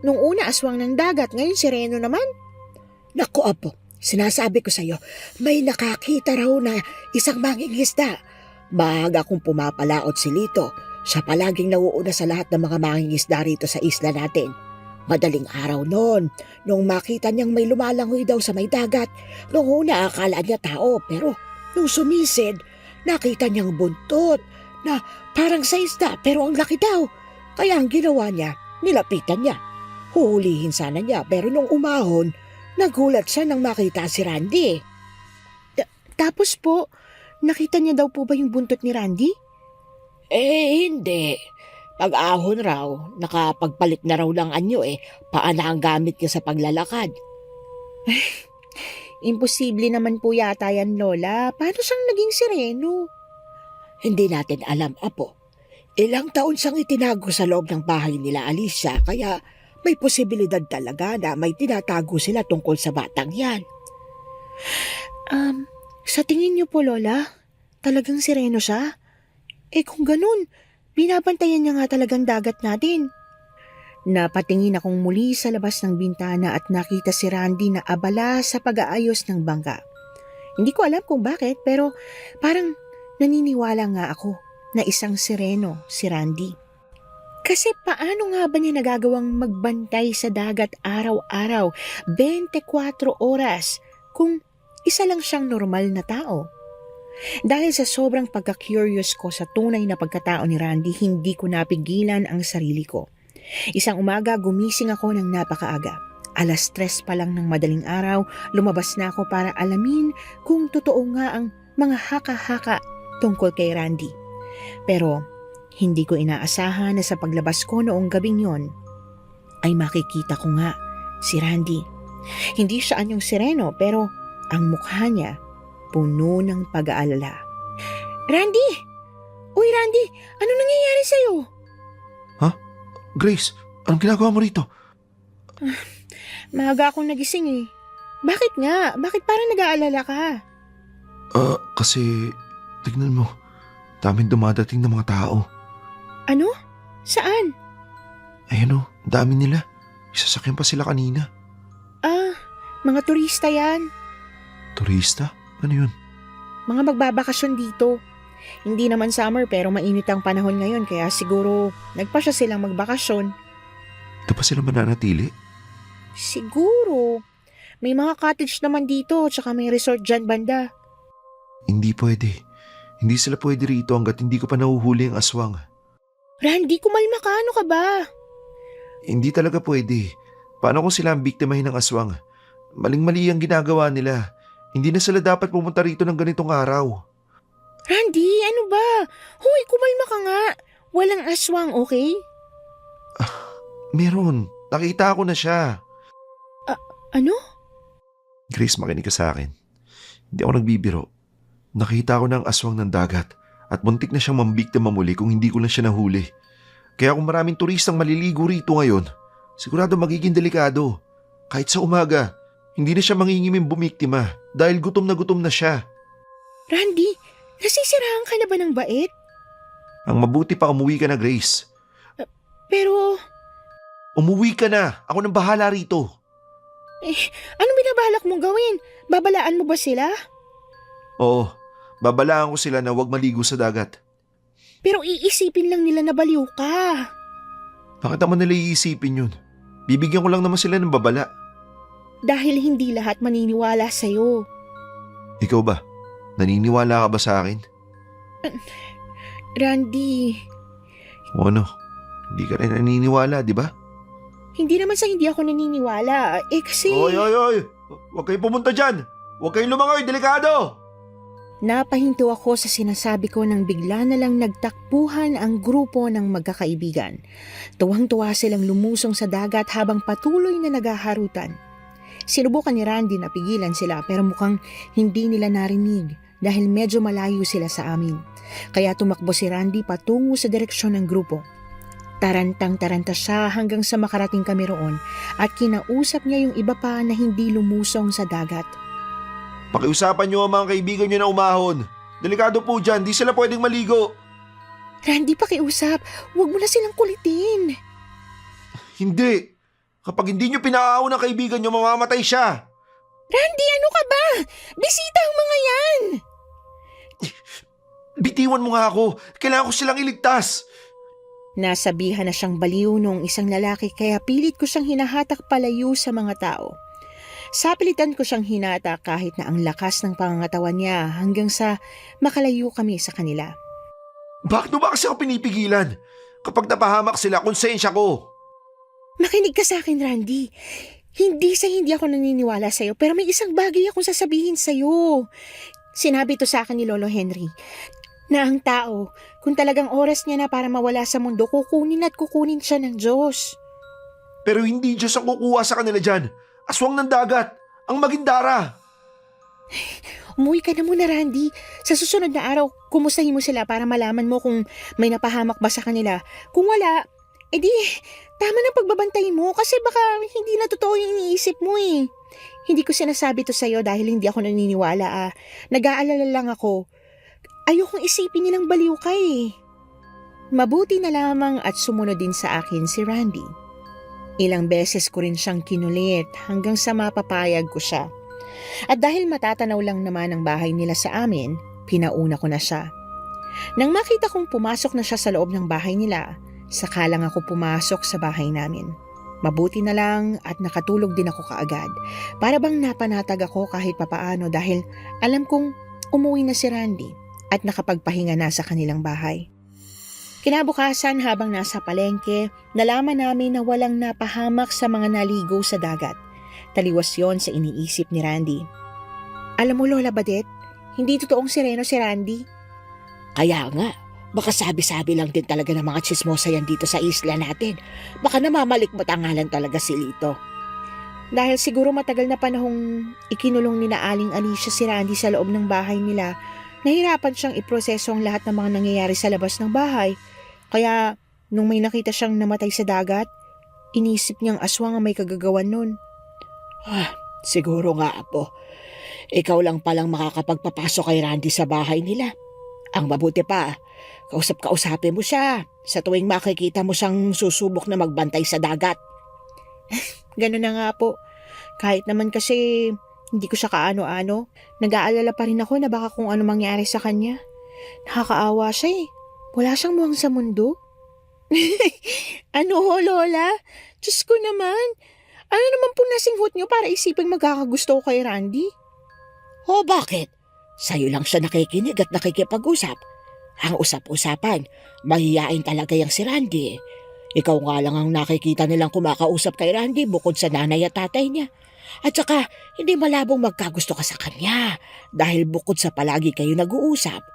Nung una aswang ng dagat, ngayon sireno naman. Naku, Apo, sinasabi ko sa'yo, may nakakita raw na isang mangingisda. Maaga kong pumapalaot si Lito. Siya palaging nauuna sa lahat ng mga mangingisda rito sa isla natin. Madaling araw noon, nung makita niyang may lumalangoy daw sa may dagat, nung una akala niya tao, pero nung sumisid, nakita niyang buntot na parang sa isda pero ang laki daw. Kaya ang ginawa niya, nilapitan niya. Huhulihin sana niya pero nung umahon, nagulat siya nang makita si Randy. Tapos po, nakita niya daw po ba yung buntot ni Randy? Eh, hindi. Pag-ahon raw, nakapagpalit na raw ng anyo paana ang gamit niya sa paglalakad. Imposible naman po yata yan, Lola. Paano siyang naging sireno? Hindi natin alam, Apo. Ilang taon siyang itinago sa loob ng bahay nila Alicia, kaya may posibilidad talaga na may tinatago sila tungkol sa batang yan. Sa tingin niyo po, Lola, talagang sireno siya? Eh kung ganun, binabantayan niya nga talagang dagat natin. Napatingin akong muli sa labas ng bintana at nakita si Randy na abala sa pag-aayos ng bangka. Hindi ko alam kung bakit pero parang naniniwala nga ako na isang sireno si Randy. Kasi paano nga ba niya nagagawang magbantay sa dagat araw-araw 24 oras kung isa lang siyang normal na tao? Dahil sa sobrang pagka-curious ko sa tunay na pagkatao ni Randy, hindi ko napigilan ang sarili ko. Isang umaga, gumising ako ng napakaaga. 3:00 pa lang ng madaling araw, lumabas na ako para alamin kung totoo nga ang mga haka-haka tungkol kay Randy. Pero hindi ko inaasahan na sa paglabas ko noong gabing yon, ay makikita ko nga si Randy. Hindi siya anyong sireno pero ang mukha niya puno ng pag-aalala. Randy! Uy, Randy! Ano nangyayari sa'yo? Grace, anong ginagawa mo rito? Maaga akong nagising eh. Bakit nga? Bakit parang nag-aalala ka? Kasi, tignan mo, daming dumadating ng mga tao. Ano? Saan? Ayan o, dami nila. Isasakyan pa sila kanina. Mga turista yan. Turista? Ano yun? Mga magbabakasyon dito. Hindi naman summer pero mainit ang panahon ngayon kaya siguro nagpasya silang magbakasyon. Ito pa sila mananatili? Siguro. May mga cottage naman dito tsaka may resort dyan banda. Hindi pwede. Hindi sila pwede rito hanggat hindi ko pa nahuhuli ang aswang. Randy, kumalma ka. Ano ka ba? Hindi talaga pwede. Paano kung sila ang biktimahin ng aswang? Maling-mali ang ginagawa nila. Hindi na sila dapat pumunta rito ng ganitong araw. Randy, ano ba? Hoy, kumalma ka nga. Walang aswang, okay? Meron. Nakita ko na siya. Ano? Grace, makinig ka sa akin. Hindi ako nagbibiro. Nakita ko ng aswang ng dagat at muntik na siyang mambiktima muli kung hindi ko lang siya nahuli. Kaya kung maraming turistang maliligo rito ngayon, sigurado magiging delikado. Kahit sa umaga, hindi na siya mangingimim bumiktima dahil gutom na siya. Randy, nasisiraan ka na ba ng bait? Ang mabuti pa umuwi ka na, Grace. Pero, Umuwi ka na. Ako nang bahala rito. Anong binabalak mong gawin? Babalaan mo ba sila? Oo, babalaan ko sila na huwag maligo sa dagat. Pero iisipin lang nila na baliw ka. Bakit naman nila iisipin yun? Bibigyan ko lang naman sila ng babala. Dahil hindi lahat maniniwala sa'yo. Ikaw ba? Naniniwala ka ba sa akin? Randy, O ano? Hindi ka rin naniniwala, di ba? hindi naman sa hindi ako naniniwala. Kasi Oy! Huwag kayong pumunta dyan! Huwag kayong lumangoy! Delikado! napahinto ako sa sinasabi ko nang bigla na lang nagtakbuhan ang grupo ng magkakaibigan. Tuwang-tuwa silang lumusong sa dagat habang patuloy na naghaharutan. Sinubukan ni Randy na pigilan sila pero mukhang hindi nila narinig dahil medyo malayo sila sa amin. Kaya tumakbo si Randy patungo sa direksyon ng grupo. Tarantang-taranta siya hanggang sa makarating kami roon at kinausap niya yung iba pa na hindi lumusong sa dagat. Pakiusapan niyo ang mga kaibigan niyo na umahon. Delikado po dyan, di sila pwedeng maligo. Randy, pakiusap. Huwag mo na silang kulitin. Hindi. Kapag hindi niyo pinaaon ang kaibigan niyo, mamamatay siya. Randy, ano ka ba? Bisita ang mga yan! Bitiwan mo nga ako. Kailangan ko silang iligtas. Nasabihan na siyang baliw nung isang lalaki kaya pilit ko siyang hinahatak palayo sa mga tao. Sapilitan ko siyang hinatak kahit na ang lakas ng pangangatawan niya hanggang sa makalayo kami sa kanila. Bakit mo ba kasi ako pinipigilan? Kapag napahamak sila, konsensya ko. Makinig ka sa akin, Randy. Hindi ako naniniwala sa'yo pero may isang bagay akong sasabihin sa'yo. Sinabi to sa akin ni Lolo Henry na ang tao, kung talagang oras niya na para mawala sa mundo, kukunin siya ng Diyos. Pero hindi Diyos ang kukuha sa kanila dyan. Aswang ng dagat. Ang Magindara. Umuwi ka na muna, Randy. Sa susunod na araw, kumustahin mo sila para malaman mo kung may napahamak ba sa kanila. Kung wala, edi, tama na pagbabantay mo kasi baka hindi na totoo yung iniisip mo eh. Hindi ko sinasabi to sa'yo dahil hindi ako naniniwala. Nag-aalala lang ako. Ayokong isipin nilang baliw ka eh. Mabuti na lamang at sumunod din sa akin si Randy. Ilang beses ko rin siyang kinulit hanggang sa mapapayag ko siya. At dahil matatanaw lang naman ang bahay nila sa amin, pinauna ko na siya. Nang makita kong pumasok na siya sa loob ng bahay nila, saka lang ako pumasok sa bahay namin. Mabuti na lang at nakatulog din ako kaagad. Para bang napanatag ako kahit papaano dahil alam kong umuwi na si Randy at nakapagpahinga na sa kanilang bahay. Kinabukasan habang nasa palengke, nalaman namin na walang napahamak sa mga naligo sa dagat. Taliwas yon sa iniisip ni Randy. Alam mo Lola Badet, hindi totoong sireno si Randy. Kaya nga, baka sabi-sabi lang din talaga ng mga tsismosa yan dito sa isla natin. Baka namamalikmatangalan talaga si Lito. Dahil siguro matagal na panahong ikinulong ni na Aling Alicia si Randy sa loob ng bahay nila, nahirapan siyang iproseso ang lahat ng mga nangyayari sa labas ng bahay. Kaya nung may nakita siyang namatay sa dagat, inisip niyang aswang ang may kagagawan nun. Siguro nga, Apo. Ikaw lang palang makakapagpapasok kay Randy sa bahay nila. Ang mabuti pa, kausapin mo siya sa tuwing makikita mo siyang susubok na magbantay sa dagat. Ganun na nga po. Kahit naman kasi hindi ko siya kaano-ano, nag-aalala pa rin ako na baka kung ano mangyari sa kanya. Nakakaawa siya eh. Wala siyang muwang sa mundo. Ano ho, Lola? Diyos ko naman. Ano naman po nasinghot niyo para isipin magkakagusto ko kay Randy? O bakit? Sa'yo lang siya nakikinig at nakikipag-usap. Ang usap-usapan, mahihain talaga yung si Randy. Ikaw nga lang ang nakikita nilang kumakausap kay Randy bukod sa nanay at tatay niya. At saka, hindi malabong magkagusto ka sa kanya dahil bukod sa palagi kayo nag-uusap.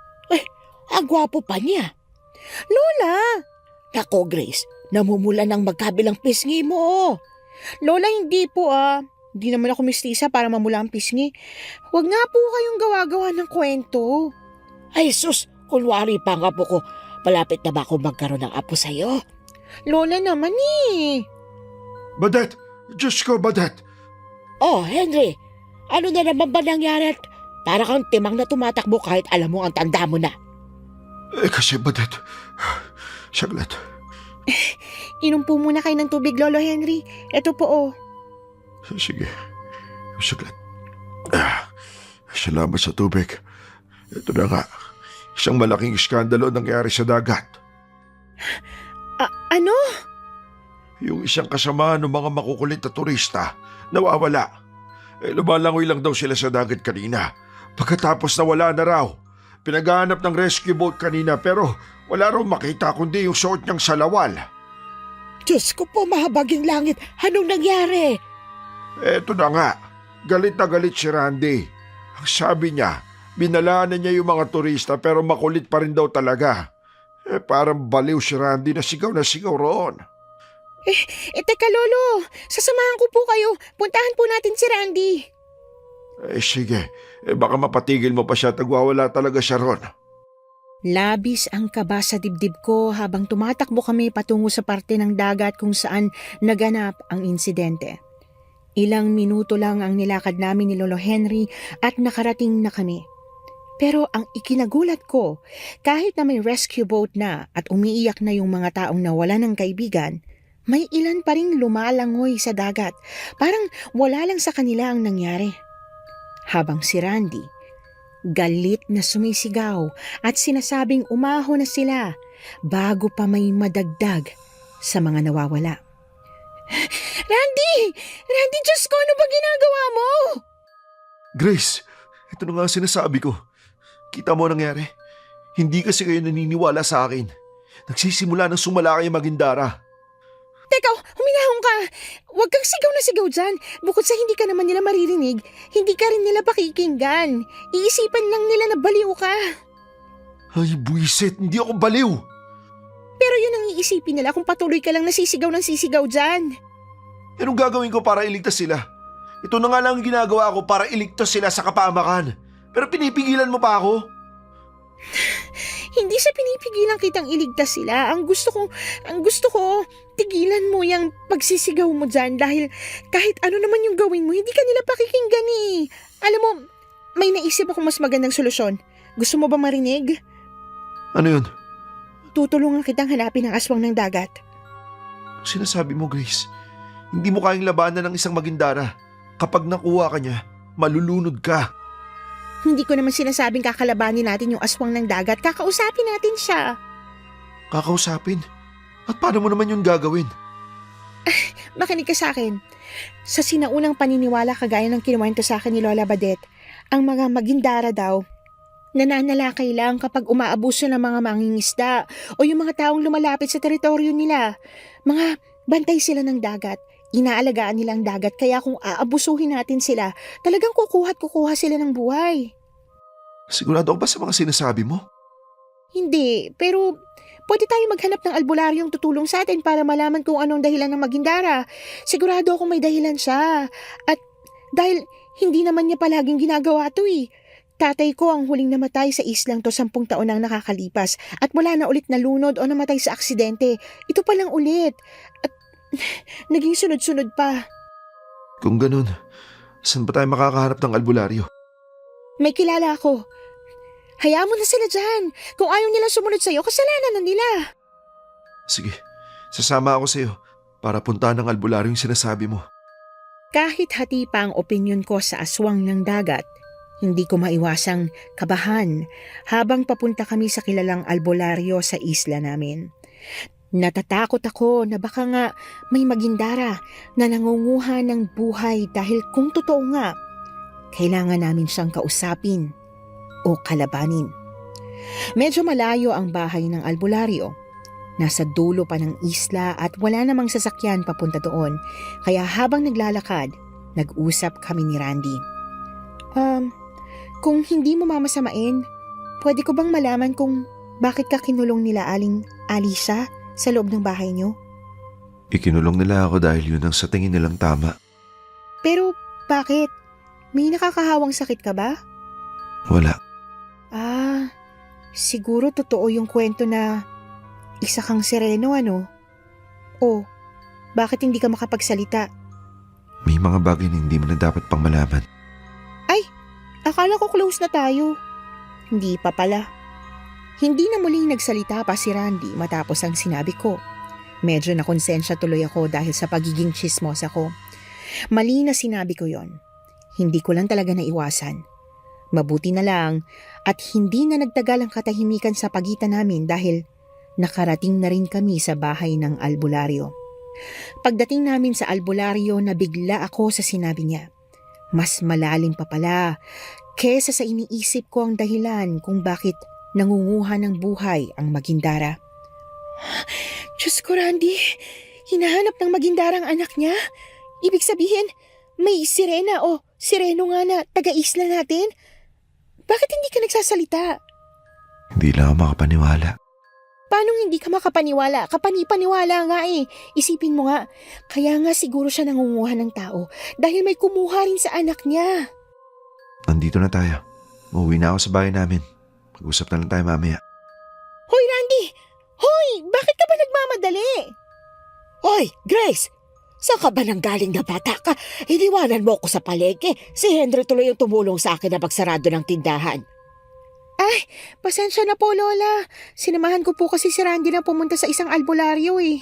Ang gwapo pa niya. Lola! Nako, Grace, namumula ng magkabilang pisngi mo. Lola, hindi po Hindi naman ako mistisa para mamula ang pisngi. Huwag nga po kayong gawa-gawa ng kwento. Ay sus, kunwari pa ang apo ko. Palapit na ba ako magkaroon ng apo sa'yo? Lola naman eh. Badet! Diyos ko, Badet! Oh, Henry, ano na naman ba nangyari at para kang timang na tumatakbo kahit alam mo ang tanda mo na? Kasi Badet, saglit. Inom po muna kayo ng tubig, Lolo Henry. Ito po, oh. Sige, saglit. Salamat sa tubig. Ito na nga, isang malaking iskandalo nangyari sa dagat. Ano? Yung isang kasama ng mga makukulit na turista, nawawala. Lumalangoy lang daw sila sa dagat kanina. Pagkatapos nawala na raw. Pinaghahanap ng rescue boat kanina pero wala raw makita kundi yung suot niyang salawal. Diyos ko po, mahabaging langit. Anong nangyari? Eto na nga, galit na galit si Randy. Ang sabi niya, binalaan na niya yung mga turista pero makulit pa rin daw talaga. Parang baliw si Randy na sigaw roon. Teka, Lolo. Sasamahan ko po kayo. Puntahan po natin si Randy. Sige, baka mapatigil mo pa siya at nagwawala talaga siya ron. Labis ang kaba sa dibdib ko habang tumatakbo kami patungo sa parte ng dagat kung saan naganap ang insidente. Ilang minuto lang ang nilakad namin ni Lolo Henry at nakarating na kami. Pero ang ikinagulat ko, kahit na may rescue boat na at umiiyak na yung mga taong nawala ng kaibigan, may ilan pa ring lumalangoy sa dagat. Parang wala lang sa kanila ang nangyari. Habang si Randy, galit na sumisigaw at sinasabing umaho na sila bago pa may madagdag sa mga nawawala. Randy! Randy, Diyos ko, ano ba ginagawa mo? Grace, ito na nga ang sinasabi ko. Kita mo ang nangyari? Hindi kasi kayo naniniwala sa akin. Nagsisimula ng sumala kayo Magindara. Teka, huminahon ka. Huwag kang sigaw na sigaw dyan. Bukod sa hindi ka naman nila maririnig, hindi ka rin nila pakikinggan. Iisipan lang nila na baliw ka. Ay, buwisit, hindi ako baliw. Pero yun ang iisipin nila kung patuloy ka lang nasisigaw ng sisigaw dyan. Anong gagawin ko para iligtas sila? Ito na nga lang ang ginagawa ko para iligtas sila sa kapamakan. Pero pinipigilan mo pa ako? Hindi sa pinipigilan kitang iligtas sila. Ang gusto ko, tigilan mo yung pagsisigaw mo dyan dahil kahit ano naman yung gawin mo, hindi ka nila pakikinggan eh. Alam mo, may naisip akong mas magandang solusyon. Gusto mo ba marinig? Ano yun? Tutulungan kitang hanapin ang aswang ng dagat. Sinasabi mo, Grace, hindi mo kayang labanan ng isang Magindara. Kapag nakuha ka niya, malulunod ka. Hindi ko naman sinasabing kakalabanin natin yung aswang ng dagat. Kakausapin natin siya. Kakausapin? At paano mo naman yun gagawin? Makinig ka sa akin. Sa sinaunang paniniwala kagaya ng kinuwento sa akin ni Lola Badet, ang mga Magindara daw, nananalakay lang kapag umaabuso ng mga mangingisda o yung mga taong lumalapit sa teritoryo nila. Mga bantay sila ng dagat. Inaalagaan nila ang dagat kaya kung aabusuhin natin sila, talagang kukuha sila ng buhay. Sigurado ka ba sa mga sinasabi mo? Hindi, pero pwede tayo maghanap ng albularyong tutulong sa atin para malaman kung anong dahilan ng Magindara. Sigurado akong may dahilan siya. At dahil hindi naman niya palaging ginagawa to eh. Tatay ko ang huling namatay sa islang to 10 taon nang nakakalipas at wala na ulit nalunod o namatay sa aksidente. Ito pa lang ulit. At naging sunod-sunod pa. Kung ganun, saan ba tayo makakahanap ng albularyo? May kilala ako. Hayaan mo na sila dyan. Kung ayaw nila sumunod sa'yo, kasalanan na nila. Sige, sasama ako sa'yo para puntahan ng albularyo yung sinasabi mo. Kahit hati pa ang opinyon ko sa aswang ng dagat, hindi ko maiwasang kabahan habang papunta kami sa kilalang albularyo sa isla namin. Natatakot ako na baka nga may Magindara na nangunguha ng buhay dahil kung totoo nga, kailangan namin siyang kausapin o kalabanin. Medyo malayo ang bahay ng albularyo. Nasa dulo pa ng isla at wala namang sasakyan papunta doon. Kaya habang naglalakad, nag-usap kami ni Randy. Kung hindi mo mamasamain, pwede ko bang malaman kung bakit ka kinulong nila Aling Alisa sa loob ng bahay niyo? Ikinulong nila ako dahil yun ang sa tingin nilang tama. Pero bakit? May nakakahawang sakit ka ba? Wala. Siguro totoo yung kwento na isa kang sereno, ano? O, bakit hindi ka makapagsalita? May mga bagay na hindi mo na dapat pang malaman. Akala ko close na tayo. Hindi pa pala. Hindi na muling nagsalita pa si Randy matapos ang sinabi ko. Medyo nakonsensya tuloy ako dahil sa pagiging chismosa ko. Mali na sinabi ko yon. Hindi ko lang talaga naiwasan. Mabuti na lang at hindi na nagtagal ang katahimikan sa pagitan namin dahil nakarating na rin kami sa bahay ng albularyo. Pagdating namin sa albularyo, nabigla ako sa sinabi niya. Mas malalim pa pala kesa sa iniisip ko ang dahilan kung bakit nangunguha ng buhay ang Magindara. Diyos ko, Randy, hinahanap ng Magindarang anak niya? Ibig sabihin, may sirena o sireno nga na taga-isla natin? Bakit hindi ka nagsasalita? Hindi lang ako makapaniwala. Paano hindi ka makapaniwala? Kapani-paniwala nga eh. Isipin mo nga, kaya nga siguro siya nangunguha ng tao dahil may kumuha rin sa anak niya. Nandito na tayo. Uuwi na ako sa bahay namin. Mag-usap na lang tayo mamaya. Hoy, Randy! Hoy! Bakit ka ba nagmamadali? Hoy, Grace! Saan ka ba nang galing na bata ka? Iniwanan mo ako sa palengke. Si Henry tuloy yung tumulong sa akin na magsarado ng tindahan. Pasensya na po, Lola. Sinamahan ko po kasi si Randy na pumunta sa isang albularyo eh.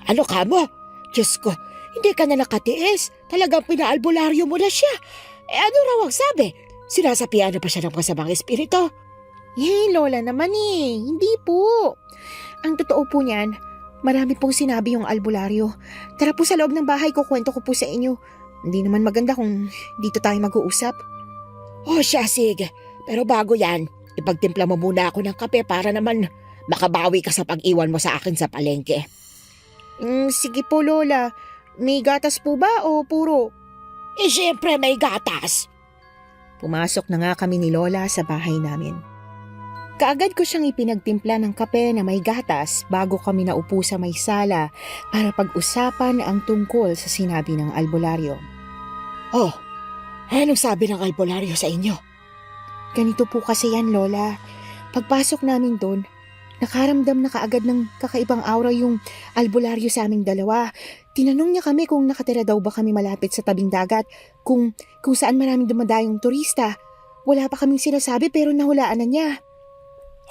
Ano ka mo? Diyos ko, hindi ka na nakatiis. Talagang pinaalbularyo mo na siya. Ano raw ang sabi? Sinasapian na pa siya ng masamang espiritu. Lola naman eh. Hindi po. Ang totoo po niyan, marami pong sinabi yung albularyo. Tara po sa loob ng bahay ko, kwento ko po sa inyo. Hindi naman maganda kung dito tayo mag-uusap. Oh, siya, sige. Pero bago yan, ipagtimpla mo muna ako ng kape para naman makabawi ka sa pag-iwan mo sa akin sa palengke. Sige po, Lola. May gatas po ba o puro? Siyempre may gatas. Pumasok na nga kami ni Lola sa bahay namin. Kaagad ko siyang ipinagtimpla ng kape na may gatas bago kami naupo sa may sala para pag-usapan ang tungkol sa sinabi ng albularyo. Oh, anong sabi ng albularyo sa inyo? Ganito po kasi yan, Lola. Pagpasok namin doon, nakaramdam na kaagad ng kakaibang aura yung albularyo sa aming dalawa. Tinanong niya kami kung nakatira daw ba kami malapit sa tabing dagat, kung saan maraming dumadayong turista. Wala pa kaming sinasabi pero nahulaan na niya.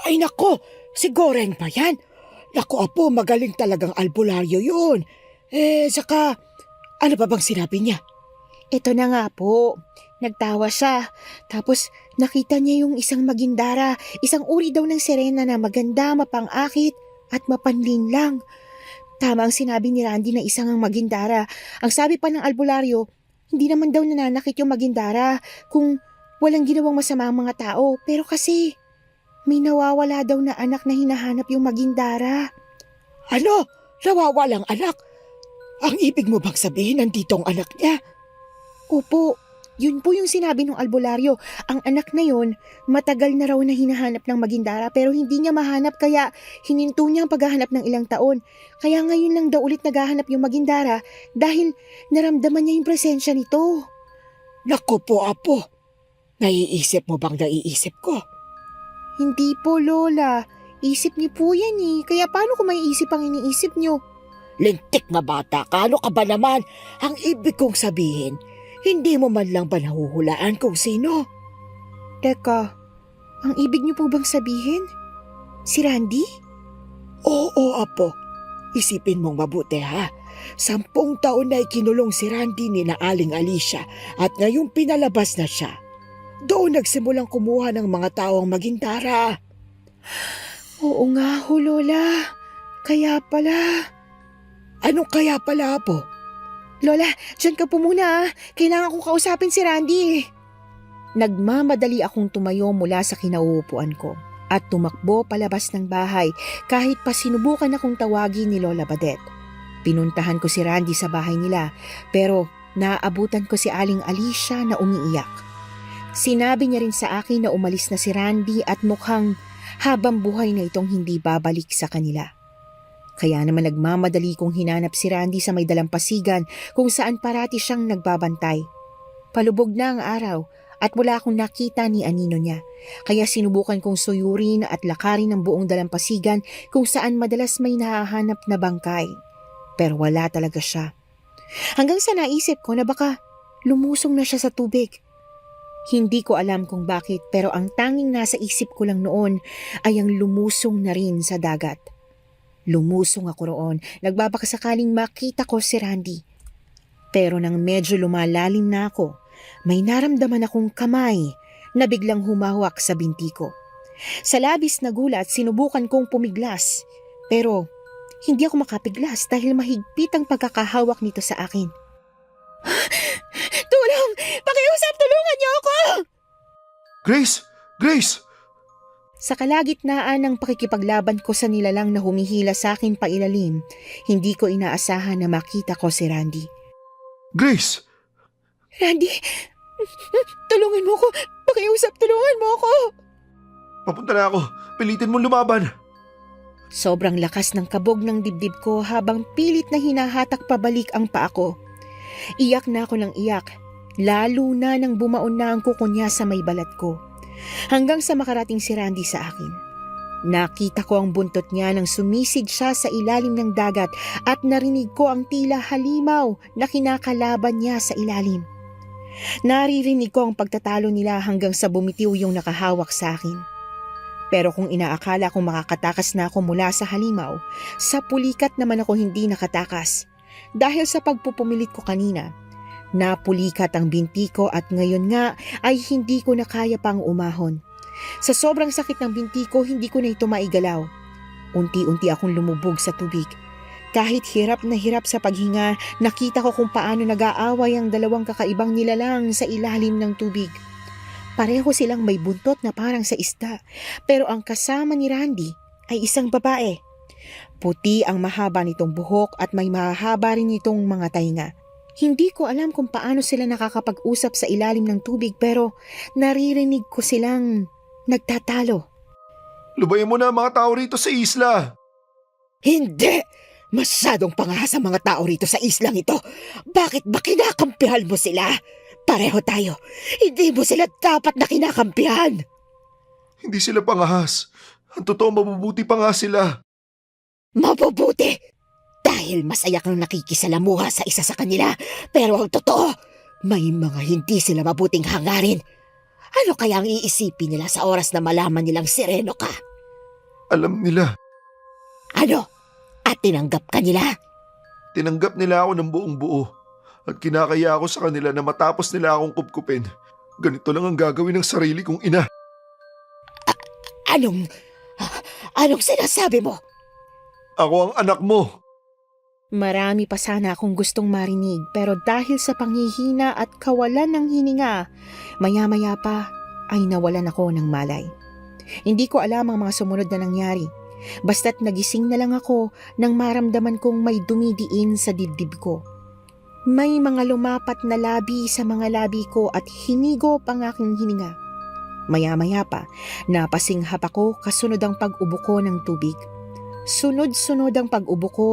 Ay nako, si Goreng pa yan. Naku apo, magaling talagang albularyo yun. Saka, ano pa bang sinabi niya? Ito na nga po. Nagtawa siya. Tapos nakita niya yung isang Magindara, isang uri daw ng sirena na maganda, mapangakit at mapanlinlang. Tama ang sinabi ni Randy na isang ang Magindara. Ang sabi pa ng albularyo, hindi naman daw nananakit yung Magindara kung walang ginawang masama ang mga tao. Pero kasi may nawawala daw na anak na hinahanap yung Magindara. Ano? Nawawalang anak? Ang ibig mo bang sabihin nandito ang anak niya? Opo. Yun po yung sinabi ng albularyo. Ang anak na yon, matagal na raw na hinahanap ng Magindara pero hindi niya mahanap kaya hininto niya ang paghahanap ng ilang taon. Kaya ngayon lang daw ulit naghahanap yung Magindara dahil naramdaman niya yung presensya nito. Naku po, apo. Naiisip mo bang naiisip ko? Hindi po, Lola. Isip niyo po yan eh. Kaya paano ko maiisip ang iniisip niyo? Lintik na bata ka, ano ka ba naman? Ang ibig kong sabihin, hindi mo man lang ba nahuhulaan kung sino? Teka, ang ibig niyo po bang sabihin? Si Randy? Oo, apo. Isipin mong mabuti ha. 10 taon na ikinulong si Randy ni na Aling Alicia at ngayong pinalabas na siya. Doon nagsimulang kumuha ng mga taong Magindara. Oo nga ho, Lola. Kaya pala. Anong kaya pala, apo? Lola, dyan ka po muna. Kailangan kong kausapin si Randy. Nagmamadali akong tumayo mula sa kinauupuan ko at tumakbo palabas ng bahay kahit pa sinubukan akong tawagin ni Lola Badet. Pinuntahan ko si Randy sa bahay nila pero naaabutan ko si Aling Alicia na umiiyak. Sinabi niya rin sa akin na umalis na si Randy at mukhang habang buhay na itong hindi babalik sa kanila. Kaya naman nagmamadali kong hinanap si Randy sa may dalampasigan kung saan parati siyang nagbabantay. Palubog na ang araw at wala akong nakita ni anino niya. Kaya sinubukan kong suyurin at lakarin ang buong dalampasigan kung saan madalas may nahahanap na bangkay. Pero wala talaga siya. Hanggang sa naisip ko na baka lumusong na siya sa tubig. Hindi ko alam kung bakit pero ang tanging nasa isip ko lang noon ay ang lumusong na rin sa dagat. Lumusong ako roon, nagbabakasakaling makita ko si Randy. Pero nang medyo lumalalim na ako, may naramdaman akong kamay na biglang humawak sa binti ko. Sa labis na gulat, sinubukan kong pumiglas. Pero hindi ako makapiglas dahil mahigpit ang pagkakahawak nito sa akin. Tulong! Pakiusap! Tulungan niyo ako! Grace! Grace! Sa kalagitnaan ng pakikipaglaban ko sa nilalang na humihila sa akin pailalim, hindi ko inaasahan na makita ko si Randy. Grace! Randy! Tulungan mo ko! Pakiusap! Tulungan mo ako! Papunta na ako. Pilitin mo lumaban. Sobrang lakas ng kabog ng dibdib ko habang pilit na hinahatak pabalik ang paa ko. Iyak na ako ng iyak, lalo na nang bumaon na ang kuko niya sa may balat ko. Hanggang sa makarating si Randy sa akin. Nakita ko ang buntot niya nang sumisid siya sa ilalim ng dagat at narinig ko ang tila halimaw na kinakalaban niya sa ilalim. Naririnig ko ang pagtatalo nila hanggang sa bumitiw yung nakahawak sa akin. Pero kung inaakala kong makakatakas na ako mula sa halimaw, sa pulikat naman ako hindi nakatakas. Dahil sa pagpupumilit ko kanina, napulikat ang binti ko at ngayon nga ay hindi ko na kaya pang umahon. Sa sobrang sakit ng binti ko, hindi ko na ito maigalaw. Unti-unti akong lumubog sa tubig. Kahit hirap na hirap sa paghinga, nakita ko kung paano nag-aaway ang dalawang kakaibang nilalang sa ilalim ng tubig. Pareho silang may buntot na parang sa isda, pero ang kasama ni Randy ay isang babae. Puti ang mahaba nitong buhok at may mahaba rin itong mga tainga. Hindi ko alam kung paano sila nakakapag-usap sa ilalim ng tubig pero naririnig ko silang nagtatalo. Lubayan mo na ang mga tao rito sa isla. Hindi! Masyadong pangahas ang mga tao rito sa islang ito. Bakit ba kinakampihan mo sila? Pareho tayo. Hindi mo sila dapat na kinakampihan. Hindi sila pangahas. Ang totoo, mabubuti pa nga sila. Mabubuti! Dahil masaya kang nakikisalamuha sa isa sa kanila. Pero ang totoo, may mga hindi sila mabuting hangarin. Ano kaya ang iisipin nila sa oras na malaman nilang sireno ka? Alam nila. Ano? At tinanggap ka nila? Tinanggap nila ako ng buong buo. At kinakaya ako sa kanila na matapos nila akong kupkupin. Ganito lang ang gagawin ng sarili kong ina. Anong sinasabi mo? Ako ang anak mo. Marami pa sana akong gustong marinig pero dahil sa panghihina at kawalan ng hininga, maya-maya pa ay nawalan ako ng malay. Hindi ko alam ang mga sumunod na nangyari. Basta't nagising na lang ako nang maramdaman kong may dumidiin sa dibdib ko. May mga lumapat na labi sa mga labi ko at hinigop ang aking hininga. Maya-maya pa, napasinghap ako kasunod ang pag-ubo ko ng tubig. Sunod-sunod ang pag-ubo ko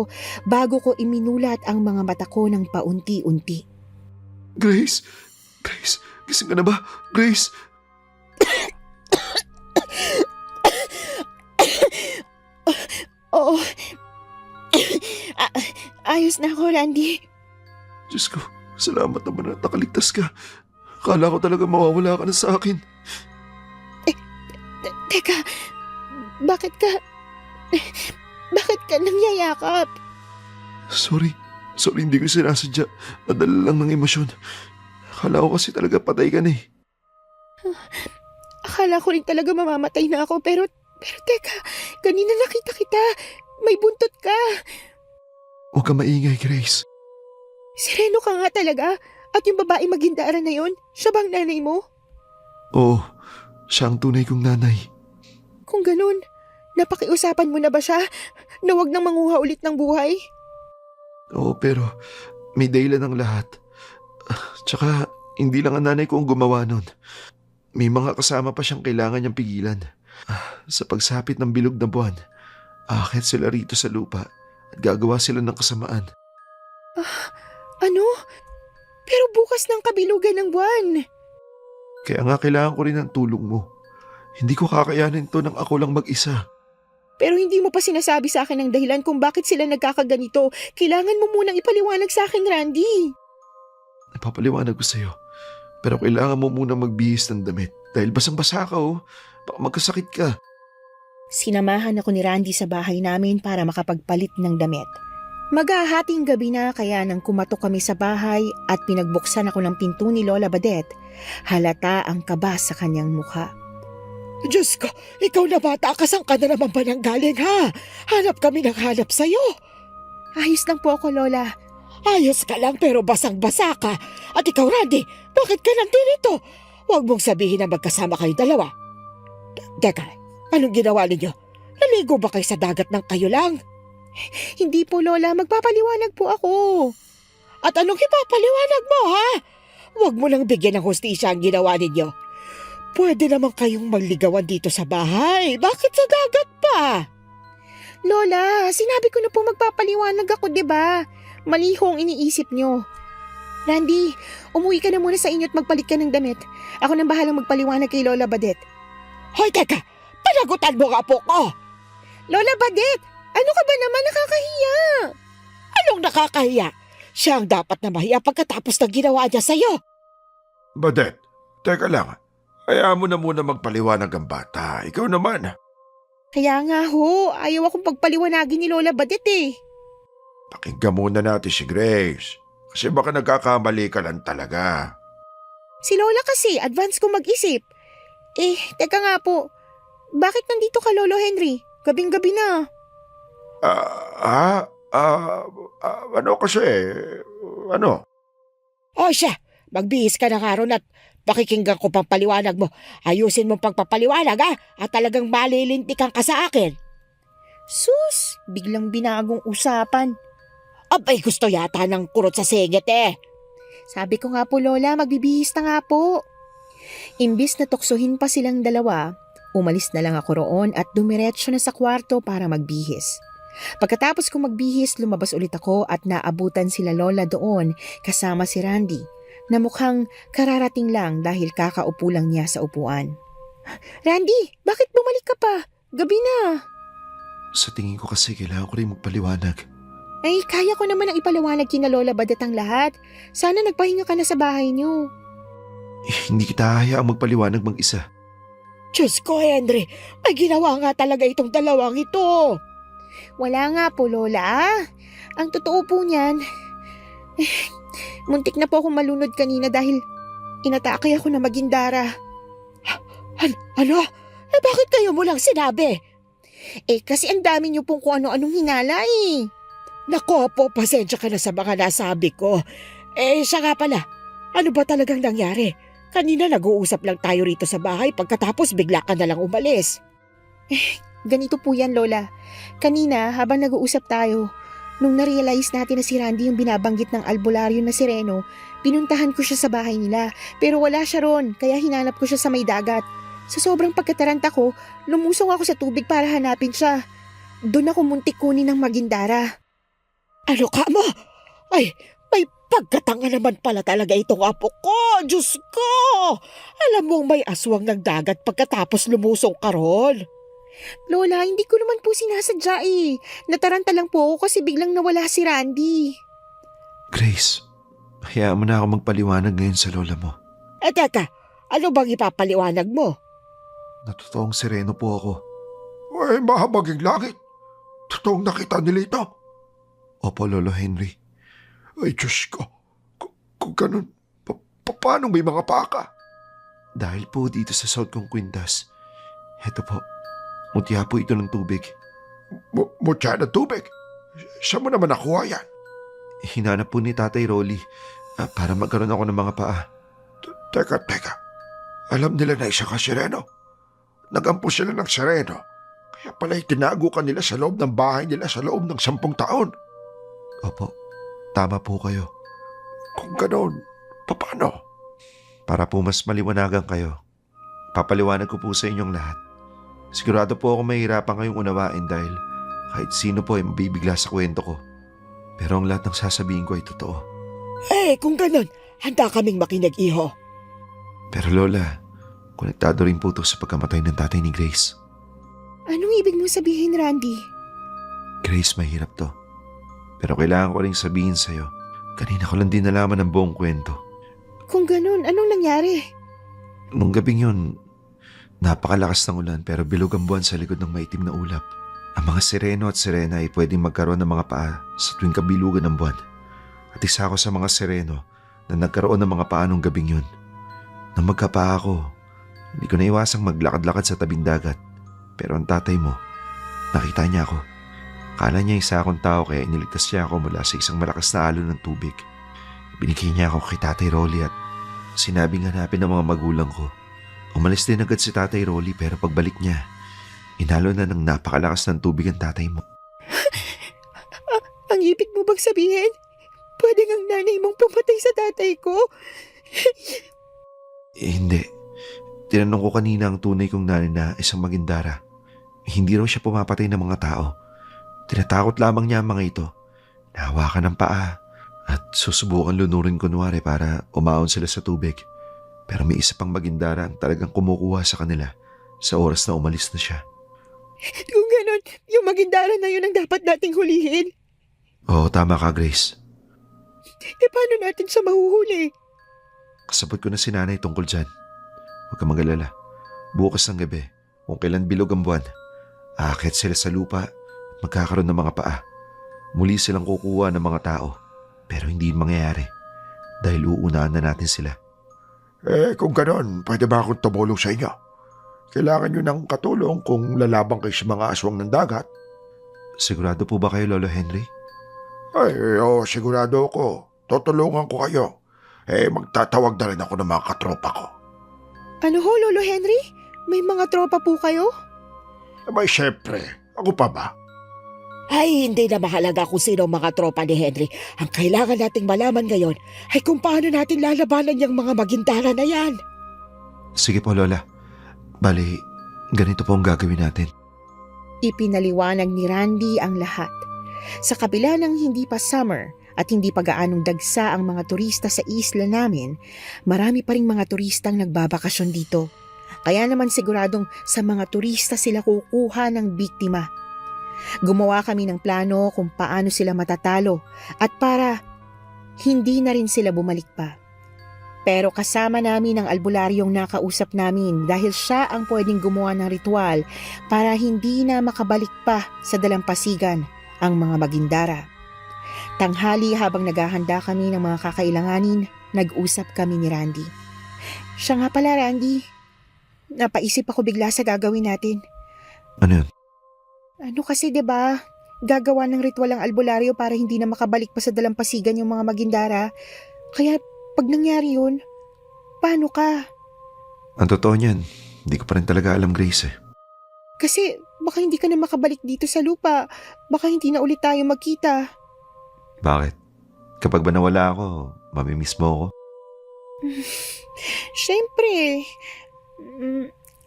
bago ko iminulat ang mga mata ko ng paunti-unti. Grace? Grace? Gising ka na ba? Grace? Oo. Ayos na ako, Randy. Diyos ko, salamat naman na nakaligtas ka. Akala ko talaga mawawala ka na sa akin. Teka, bakit ka nangyayakap? Sorry, hindi ko sinasadya. Nadala lang ng emosyon. Akala ko kasi talaga patay ka na eh. Akala ko rin talaga mamamatay na ako pero teka, kanina nakita kita. May buntot ka. Huwag ka maingay, Grace. Sireno ka nga talaga. At yung babae maghindaaran na yon, siya bang nanay mo? Oo, siya ang tunay kong nanay. Kung ganun, napakiusapan mo na ba siya na wag nang manguha ulit ng buhay? Oo, pero may dahilan ng lahat. Tsaka, hindi lang ang nanay ko ang gumawa nun. May mga kasama pa siyang kailangan niyang pigilan. Sa pagsapit ng bilog na buwan, aakyat sila rito sa lupa at gagawa sila ng kasamaan. Ano? Pero bukas ng kabilugan ng buwan. Kaya nga kailangan ko rin ng tulong mo. Hindi ko kakayanin to ng ako lang mag-isa. Pero hindi mo pa sinasabi sa akin ang dahilan kung bakit sila nagkakaganito. Kailangan mo munang ipaliwanag sa akin, Randy. Napapaliwanag ko sa'yo. Pero kailangan mo muna magbihis ng damit. Dahil basang-basa ka oh. Baka magkasakit ka. Sinamahan ako ni Randy sa bahay namin para makapagpalit ng damit. Maghahating gabi na kaya nang kumatok kami sa bahay at pinagbuksan ako ng pinto ni Lola Badet, halata ang kaba sa kanyang mukha. Diyos ko, ikaw na bata ka, saan ka na naman ba nang galing ha? Hanap kami ng hanap sa'yo. Ayos lang po ako, Lola. Ayos ka lang pero basang-basa ka. At ikaw, Randy, bakit ka nandito? Huwag mong sabihin na magkasama kayo dalawa. Teka, anong ginawa ninyo? Naligo ba kayo sa dagat ng kayo lang? Hindi po, Lola. Magpapaliwanag po ako. At anong ipapaliwanag mo, ha? Huwag mo lang bigyan ng hustisya ang ginawa ninyo. Pwede naman kayong magligawan dito sa bahay. Bakit sa dagat pa? Lola, sinabi ko na po magpapaliwanag ako, di ba? Mali ho ang iniisip nyo. Randy, umuwi ka na muna sa inyo at magpalit ka ng damit. Ako nang bahalang magpaliwanag kay Lola Badet. Hoy, teka! Panagutan mo nga po ko! Lola Badet! Ano ka ba naman? Nakakahiya! Anong nakakahiya? Siya ang dapat na mahiya pagkatapos ng ginawa niya sa'yo. Badet, teka lang. Hayaan mo na muna magpaliwanag ang bata. Ikaw naman. Kaya nga ho, ayaw akong pagpaliwanagin ni Lola Badet eh. Pakinggan muna natin si Grace. Kasi baka nagkakamali ka lang talaga. Si Lola kasi, advance ko mag-isip. Teka nga po, bakit nandito ka, Lolo Henry? Gabing-gabi na. Ano kasi? Ano? O siya, magbihis ka na karon at pakikinggan ko pang paliwanag mo. Ayusin mo pagpapaliwanag ha, at talagang malilintikan ka sa akin. Sus, biglang binagong usapan. Abay, gusto yata ng kurot sa singit eh. Sabi ko nga po, Lola, magbibihis na nga po. Imbis na tuksohin pa silang dalawa, umalis na lang ako roon at dumiretso na sa kwarto para magbihis. Pagkatapos kong magbihis, lumabas ulit ako at naabutan sila Lola doon kasama si Randy na mukhang kararating lang dahil kakaupo lang niya sa upuan. Randy, bakit bumalik ka pa? Gabi na. Sa tingin ko kasi kailangan ko rin magpaliwanag. Ay, kaya ko naman ang ipaliwanag kina Lola Badet ang lahat. Sana nagpahinga ka na sa bahay niyo. Hindi kita hayaang magpaliwanag mag-isa. Diyos ko, Henry, may ginawa nga talaga itong dalawang ito. Wala nga po, Lola. Ang totoo po niyan, muntik na po akong malunod kanina dahil inatake ako na Magindara. Ano? Bakit kayo mo lang sinabi? Kasi ang dami niyo pong kung ano-anong hinala eh. Nako po, pasensya ka na sa mga nasabi ko. Siya nga pala, ano ba talagang nangyari? Kanina nag-uusap lang tayo rito sa bahay pagkatapos bigla ka na lang umalis. Ganito po yan, Lola. Kanina, habang nag-uusap tayo, nung na-realize natin na si Randy yung binabanggit ng albularyo na sireno, pinuntahan ko siya sa bahay nila. Pero wala siya ron, kaya hinanap ko siya sa may dagat. Sa sobrang pagkataranta ko, lumusong ako sa tubig para hanapin siya. Doon ako muntik kunin ng Magindara. Ano ka mo? Ay, may pagkatanga naman pala talaga itong apo ko. Diyos ko! Alam mong may aswang ng dagat pagkatapos lumusong ka ron. Lola, hindi ko naman po sinasadya eh. Nataranta lang po ako kasi biglang nawala si Randy. Grace, hayaan mo na ako magpaliwanag ngayon sa lola mo. Teka, ano bang ipapaliwanag mo? Natotoong sireno po ako. Ay, mahabaging langit. Totoong nakita nila ito. Opo, Lolo Henry. Ay, Diyos ko. Kung ganun, paano may mga paka? Dahil po dito sa South kong kwintas. Heto po, mutya po ito ng tubig. Mutya ng tubig? Saan mo naman nakuha yan? Hinanap po ni Tatay Rolly para magkaroon ako ng mga paa. Teka. Alam nila na isa ka sireno. Nagampo sila ng sireno. Kaya pala'y tinago ka nila sa loob ng bahay nila sa loob ng 10 taon. Opo, tama po kayo. Kung ganoon, paano? Para po mas maliwanagan kayo, papaliwanag ko po sa inyong lahat. Sigurado po ako mahirapan kayong unawain dahil kahit sino po ay mabibigla sa kwento ko. Pero ang lahat ng sasabihin ko ay totoo. Kung ganoon, handa kaming makinig, iho. Pero Lola, konektado rin po ito sa pagkamatay ng tatay ni Grace. Anong ibig mong sabihin, Randy? Grace, mahirap to. Pero kailangan ko rin sabihin sa'yo. Kanina ko lang din nalaman ang buong kwento. Kung ganun, anong nangyari? Nung gabing yun, Napakalakas ng ulan pero bilog ang buwan sa likod ng maitim na ulap. Ang mga sireno at sirena ay pwedeng magkaroon ng mga paa sa tuwing kabilugan ng buwan. At isa ako sa mga sireno na nagkaroon ng mga paa nung gabing yun. Nang magkapaa ako, hindi ko naiwasang maglakad-lakad sa tabing dagat. Pero ang tatay mo, nakita niya ako. Kala niya isa akong tao kaya iniligtas niya ako mula sa isang malakas na alon ng tubig. Binigay niya ako kay Tatay Rolly at sinabing hanapin ng mga magulang ko. Umalis din agad si Tatay Rolly pero pagbalik niya, inalo na ng napakalakas ng tubig ang tatay mo. Ang ibig mo bang sabihin? Pwede ang nanay mong pumatay sa tatay ko? Hindi. Tinanong ko kanina ang tunay kong nanay na isang magindara. Hindi raw siya pumapatay ng mga tao. Tinatakot lamang niya ang mga ito. Nahawakan ng paa at susubukan lunurin kunwari para umaon sila sa tubig. Pero may isa pang magindara ang talagang kumukuha sa kanila sa oras na umalis na siya. Kung ganon, yung magindara na yun ang dapat nating hulihin. Oo, tama ka, Grace. Paano natin siya mahuhuli? Kasabot ko na si nanay tungkol dyan. Huwag kang mag-alala. Bukas ng gabi, kung kailan bilog ang buwan, aakyat sila sa lupa at magkakaroon ng mga paa. Muli silang kukuha ng mga tao. Pero hindi yun mangyayari dahil uunaan na natin sila. Kung ganon, pwede ba akong tumulong sa inyo? Kailangan nyo ng katulong kung lalabang kayo sa mga aswang ng dagat. Sigurado po ba kayo, Lolo Henry? Oo, sigurado ako. Tutulungan ko kayo. Magtatawag na rin ako ng mga katropa ko. Ano ho, Lolo Henry? May mga tropa po kayo? Syempre, ako pa ba? Ay, hindi na mahalaga kung sino ang mga tropa ni Henry. Ang kailangan nating malaman ngayon ay kung paano natin lalabanan yung mga magindara na yan. Sige po, Lola. Bali, ganito po ang gagawin natin. Ipinaliwanag ni Randy ang lahat. Sa kabila ng hindi pa summer at hindi pa gaanong dagsa ang mga turista sa isla namin, marami pa ring mga turistang nagbabakasyon dito. Kaya naman siguradong sa mga turista sila kukuha ng biktima. Gumawa kami ng plano kung paano sila matatalo at para hindi na rin sila bumalik pa. Pero kasama namin ang albularyong nakausap namin dahil siya ang pwedeng gumawa ng ritual para hindi na makabalik pa sa dalampasigan ang mga magindara. Tanghali habang naghahanda kami ng mga kakailanganin, nag-usap kami ni Randy. Siya nga pala, Randy. Napaisip ako bigla sa gagawin natin. Ano yun? Ano kasi 'di ba? Gagawa ng ritual ang albularyo para hindi na makabalik pa sa dalampasigan yung mga magindara. Kaya pag nangyari yun, paano ka? Ang totoo niyan, hindi ko pa rin talaga alam, Grace. Kasi baka hindi ka na makabalik dito sa lupa. Baka hindi na ulit tayo magkita. Bakit? Kapag ba nawala ako, mamimiss mo ako? Siyempre.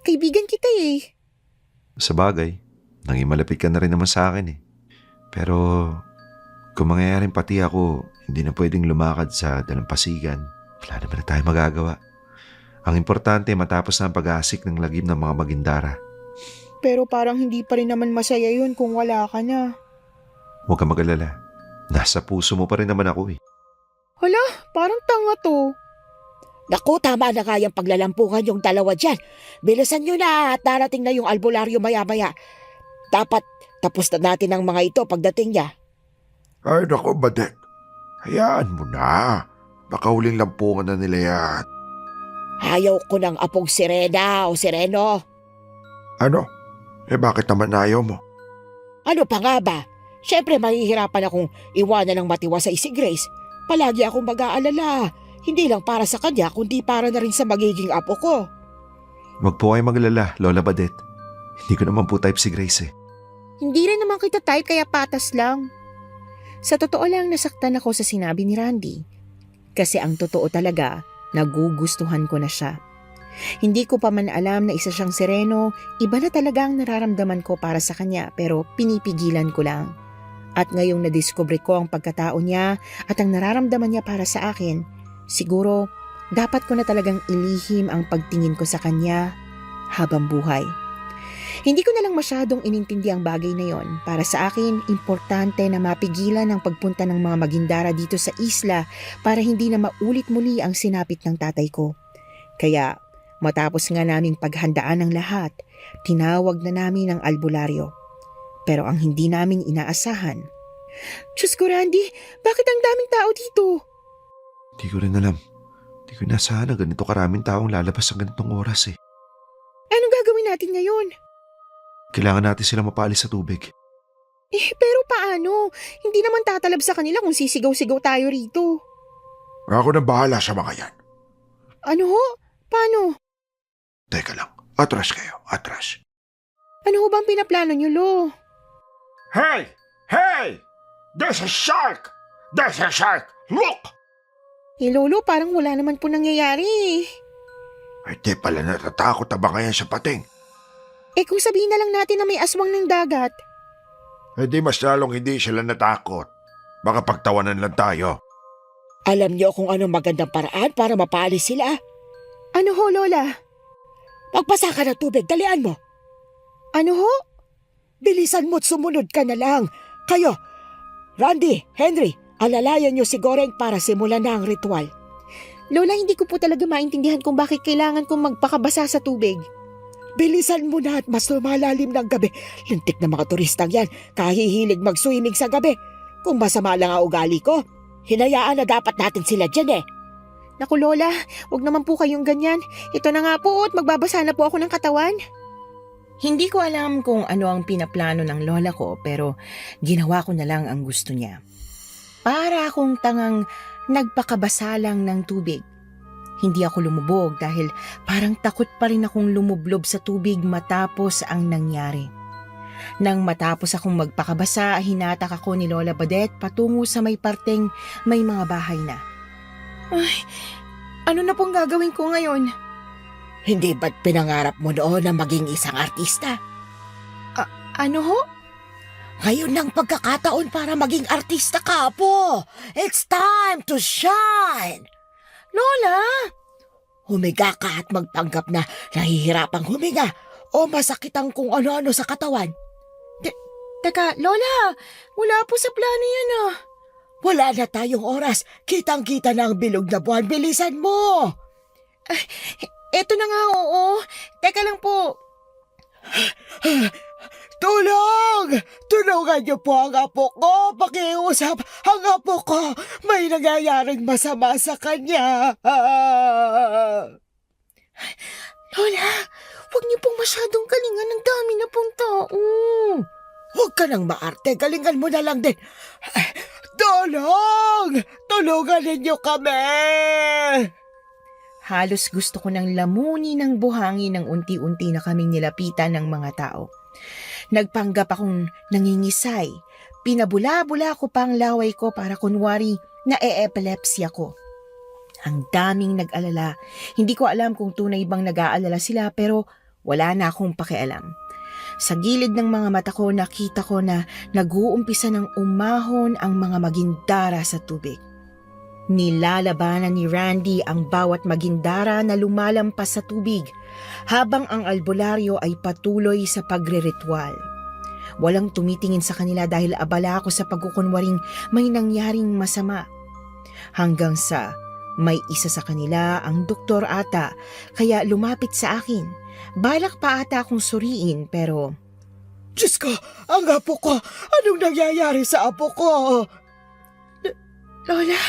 Kaibigan kita eh. Sa bagay, naging malapit ka na rin naman sa akin eh. Pero kung mangyayaring pati ako, hindi na pwedeng lumakad sa dalampasigan, wala naman na tayo magagawa. Ang importante matapos na ang pag-aasik ng lagim ng mga magindara. Pero parang hindi pa rin naman masaya yun kung wala ka na. Huwag kang mag-alala. Nasa puso mo pa rin naman ako eh. Hala, parang tanga to. Naku, tama na nga yung paglalampungan yung dalawa dyan. Bilisan nyo na at darating na yung albularyo maya-maya. Dapat tapos na natin ang mga ito pagdating niya. Ay, naku, Badek. Hayaan mo na. Baka huling lampungan na nila yan. Ayaw ko ng apong sirena o sireno. Ano? Bakit naman ayaw mo? Ano pa nga ba? Siyempre mahihirapan akong iwanan ng matiwasay si Grace. Palagi akong mag-aalala. Hindi lang para sa kanya, kundi para na rin sa magiging apo ko. Huwag po kayo maglala, Lola Badet. Hindi ko naman po type si Grace eh. Hindi rin naman kita type kaya patas lang. Sa totoo lang nasaktan ako sa sinabi ni Randy. Kasi ang totoo talaga, nagugustuhan ko na siya. Hindi ko pa man alam na isa siyang sireno, iba na talaga ang nararamdaman ko para sa kanya pero pinipigilan ko lang. At ngayong nadiskubre ko ang pagkatao niya at ang nararamdaman niya para sa akin, siguro dapat ko na talagang ilihim ang pagtingin ko sa kanya habang buhay. Hindi ko na lang masyadong inintindi ang bagay na yon. Para sa akin, importante na mapigilan ang pagpunta ng mga magindara dito sa isla para hindi na maulit muli ang sinapit ng tatay ko. Kaya Matapos nga naming paghandaan ng lahat, tinawag na namin ang albularyo. Pero ang hindi namin inaasahan, Diyos ko, Randy, bakit ang daming tao dito? Di ko rin alam. Di ko inasahan na ganito karaming taong lalabas sa ganitong oras eh. Anong gagawin natin ngayon? Kailangan natin sila mapaalis sa tubig. Pero paano? Hindi naman tatalab sa kanila kung sisigaw-sigaw tayo rito. Ako na bahala sa mga yan. Ano ho? Paano? Teka lang, atras kayo, atras. Ano ho bang pinaplano niyo, Lo? Hey! Hey! There's a shark! There's a shark! Look! Lolo, parang wala naman po nangyayari. Ay, di pala natatakot na ba kaya sa pating? Kung sabihin na lang natin na may aswang ng dagat. Eh di mas lalong hindi sila natakot. Baka pagtawanan lang tayo. Alam niyo kung anong magandang paraan para mapaalis sila? Ano ho, Lola? Magpasa ka ng tubig, dalian mo. Ano ho? Bilisan mo't sumunod ka na lang. Kayo, Randy, Henry, alalayan niyo si Goreng para simulan na ang ritual. Lola, hindi ko po talaga maintindihan kung bakit kailangan kong magpakabasa sa tubig. Bilisan mo na at mas lumalalim ng gabi. Lintik na mga turistang yan, kahihilig mag-swimming sa gabi. Kung masama lang ang ugali ko, hinayaan na dapat natin sila dyan eh. Naku, Lola, wag naman po kayong ganyan. Ito na nga po at magbabasa na po ako ng katawan. Hindi ko alam kung ano ang pinaplano ng lola ko pero ginawa ko na lang ang gusto niya. Para akong tangang nagpakabasa lang ng tubig. Hindi ako lumubog dahil parang takot pa rin akong lumublob sa tubig matapos ang nangyari. Nang matapos akong magpakabasa, hinatak ako ni Lola Badet patungo sa may parteng may mga bahay na. Ay, ano na pong gagawin ko ngayon? Hindi ba't pinangarap mo noon na maging isang artista? Ano ho? Ngayon ang pagkakataon para maging artista ka, Apo. It's time to shine. Lola! Humiga ka at magpanggap na nahihirapang huminga o masakit ang kung ano-ano sa katawan. Teka, Lola, wala po sa plano yan ah. Wala na tayong oras. Kitang-kita na ang bilog na buwan. Bilisan mo! Eto na nga, oo. Teka lang po. Tulong! Tulungan niyo po ang apo ko. Pakiusap ang apo ko. May nangyayaring masama sa kanya. Lola, huwag niyo pong masyadong galingan. Ang dami na pong tao. Huwag ka nang maarte. Galingan mo na lang din. Tulong! Tulungan ninyo kami! Halos gusto ko nang lamunin ng buhangin ng unti-unti na kaming nilapitan ng mga tao. Nagpanggap akong nangingisay. Pinabula-bula ko pang laway ko para kunwari na epilepsy ko. Ang daming nag-alala. Hindi ko alam kung tunay bang nag-aalala sila pero wala na akong pakialam. Sa gilid ng mga mata ko nakita ko na nag-uumpisa ng umahon ang mga magindara sa tubig. Nilalabanan ni Randy ang bawat magindara na lumalampas sa tubig habang ang albularyo ay patuloy sa pagre-ritual. Walang tumitingin sa kanila dahil abala ako sa pagkukunwaring may nangyaring masama. Hanggang sa may isa sa kanila ang doktor ata kaya lumapit sa akin. Balak pa ata akong suriin pero... Diyos ko, ang apo ko! Anong nangyayari sa apo ko? Lola,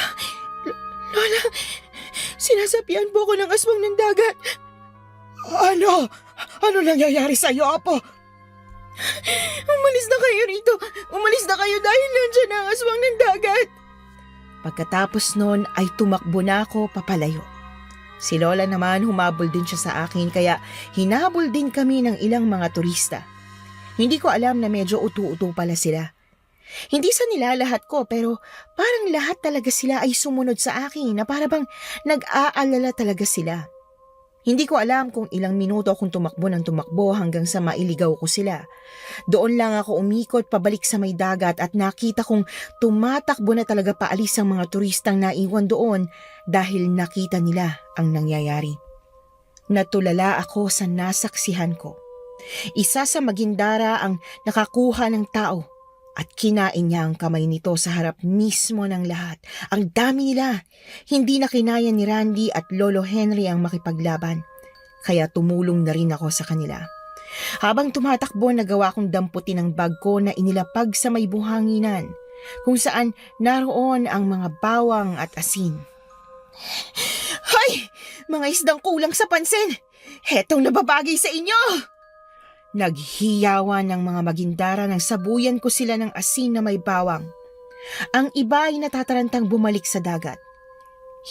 sinasapian po ako ng aswang ng dagat. Ano? Ano nangyayari sa iyo, apo? Umalis na kayo rito. Umalis na kayo dahil nandiyan na ang aswang ng dagat. Pagkatapos noon ay tumakbo na ako papalayo. Si Lola naman humabol din siya sa akin kaya hinabol din kami ng ilang mga turista. Hindi ko alam na medyo utu-utu pala sila. Hindi sa nilalahat ko pero parang lahat talaga sila ay sumunod sa akin na parang nag-aalala talaga sila. Hindi ko alam kung ilang minuto akong tumakbo ng tumakbo hanggang sa mailigaw ko sila. Doon lang ako umikot pabalik sa may dagat at nakita kong tumatakbo na talaga paalis ang mga turistang naiwan doon dahil nakita nila ang nangyayari. Natulala ako sa nasaksihan ko. Isa sa magindara ang nakakuha ng tao at kinain niya ang kamay nito sa harap mismo ng lahat. Ang dami nila. Hindi na kinaya ni Randy at Lolo Henry ang makipaglaban. kaya tumulong na rin ako sa kanila. Habang tumatakbo, nagawa kong damputin ang bag ko na inilapag sa may buhanginan, kung saan naroon ang mga bawang at asin. Hay! Mga isdang kulang sa pansin! Hetong nababagay sa inyo! Naghiyawan ng mga magindara nang sabuyan ko sila ng asin na may bawang. Ang iba ay natatarantang bumalik sa dagat.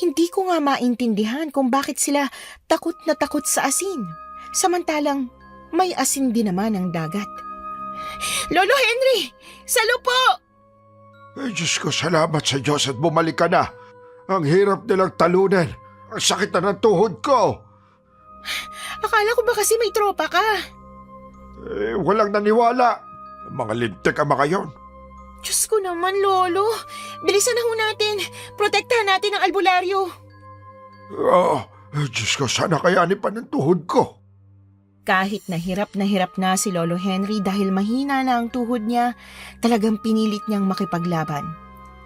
Hindi ko nga maintindihan kung bakit sila takot na takot sa asin, samantalang may asin din naman ang dagat. Lolo Henry! Salo po! Ay, Diyos ko, salamat sa Diyos at bumalik ka na. Ang hirap nilang talunan. Ang sakit na ng tuhod ko. Akala ko ba kasi may tropa ka? Walang naniwala. Mga lintik ang mga yon. Diyos ko naman, Lolo. Bilisan na ho natin. Protektahan natin ang albularyo. Diyos ko, sana kayanin pa ng tuhod ko. Kahit na hirap na si Lolo Henry dahil mahina na ang tuhod niya, talagang pinilit niyang makipaglaban.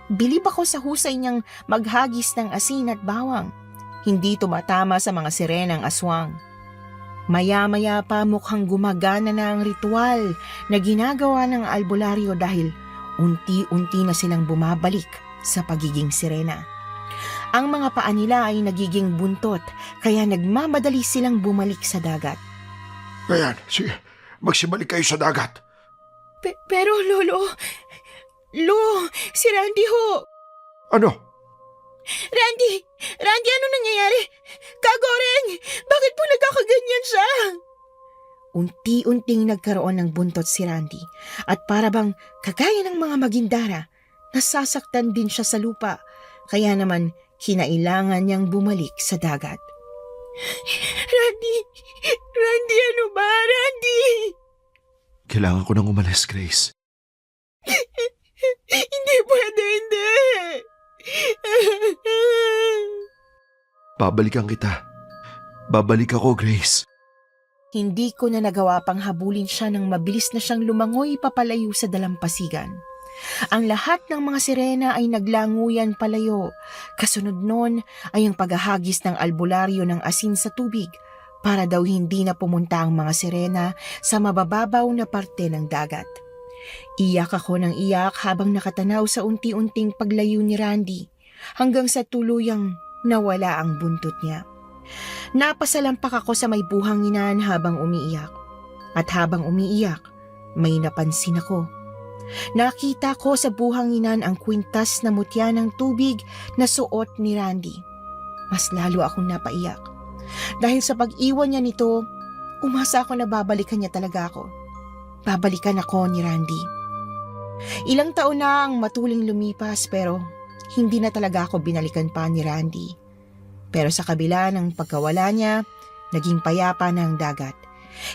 Bilib ako sa husay niyang maghagis ng asin at bawang. Hindi tumatama sa mga sirenang aswang. Maya-maya pa mukhang gumagana na ang ritual na ginagawa ng albularyo dahil unti-unti na silang bumabalik sa pagiging sirena. Ang mga paa nila ay nagiging buntot kaya nagmamadali silang bumalik sa dagat. Ayan, sige, magsibalik kayo sa dagat. Pero Lolo, si Randy ho. Ano? Randy, ano nangyayari? Kagoreng, bakit po nagkakaganyan siya? Unti-unting nagkaroon ng buntot si Randy at para bang kagaya ng mga magindara, nasasaktan din siya sa lupa kaya naman kinailangan niyang bumalik sa dagat. Randy, ano ba? Randy! Kailangan ko nang umalis, Grace. Hindi pwede, hindi! Babalikan kita. Babalik ako, Grace. Hindi ko na nagawa pang habulin siya nang mabilis na siyang lumangoy papalayo sa dalampasigan. Ang lahat ng mga sirena ay naglanguyan palayo. Kasunod nun ay ang paghahagis ng albularyo ng asin sa tubig para daw hindi na pumunta ang mga sirena sa mabababaw na parte ng dagat. Iyak ako ng iyak habang nakatanaw sa unti-unting paglayo ni Randy hanggang sa tuluyang nawala ang buntot niya. Napasalampak ako sa may buhanginan habang umiiyak. At habang umiiyak, may napansin ako. Nakita ko sa buhanginan ang kwintas na mutya ng tubig na suot ni Randy. Mas lalo akong napaiyak. Dahil sa pag-iwan niya nito, umasa ako na babalikan niya talaga ako. Babalikan ako ni Randy. Ilang taon na ang matuling lumipas pero hindi na talaga ako binalikan pa ni Randy. Pero sa kabila ng pagkawala niya, naging payapa na ang dagat.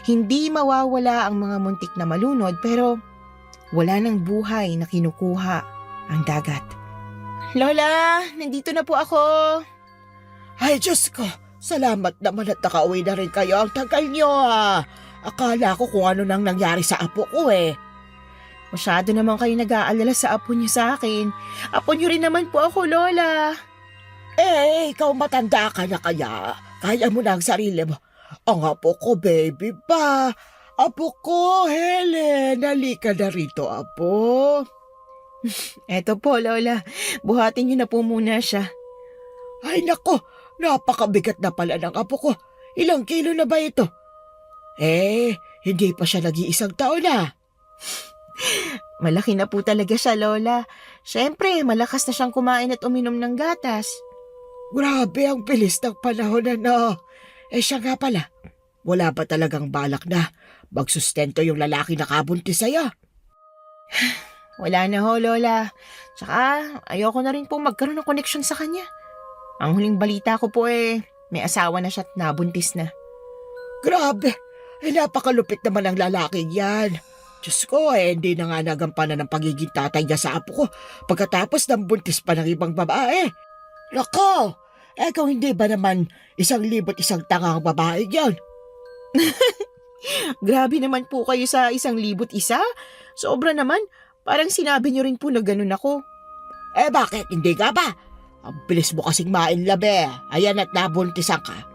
Hindi mawawala ang mga muntik na malunod pero wala nang buhay na kinukuha ang dagat. Lola, nandito na po ako. Ay, Diyos ko, salamat naman at nakauwi na rin kayo. Ang tagal nyo Akala ko kung ano nang nangyari sa apo ko eh. Masyado naman kayo nag-aalala sa apo niyo sa akin. Apo niyo rin naman po ako, Lola. Ikaw matanda ka na kaya. Kaya mo na ang sarili mo. Ang apo ko, baby pa. Apo ko, Helen. Halika na rito, apo. Eto po, Lola. Buhatin niyo na po muna siya. Ay, nako. Napakabigat na pala ng apo ko. Ilang kilo na ba ito? Hindi pa siya nag-iisang taon na. Malaki na po talaga siya, Lola. Siyempre, malakas na siyang kumain at uminom ng gatas. Grabe ang bilis ng panahon na. Siya nga pala. Wala ba talagang balak na magsustento yung lalaki na kabuntis sa'yo? Wala na ho, Lola. Tsaka, ayoko na rin po magkaroon ng koneksyon sa kanya. Ang huling balita ko po may asawa na siya at nabuntis na. Grabe! Napakalupit naman ang lalaki yan. Diyos ko, hindi na nga nagampanan ng pagiging tatay niya sa apo ko pagkatapos ng buntis pa ng ibang babae. Nako! Kung hindi ba naman 1,100 tangang babae yan? Grabe naman po kayo sa 1,100. Sobra naman. Parang sinabi niyo rin po na ganun ako. Bakit? Hindi ka ba? Ang bilis mo kasing mainlove. Ayan at nabuntisan ka.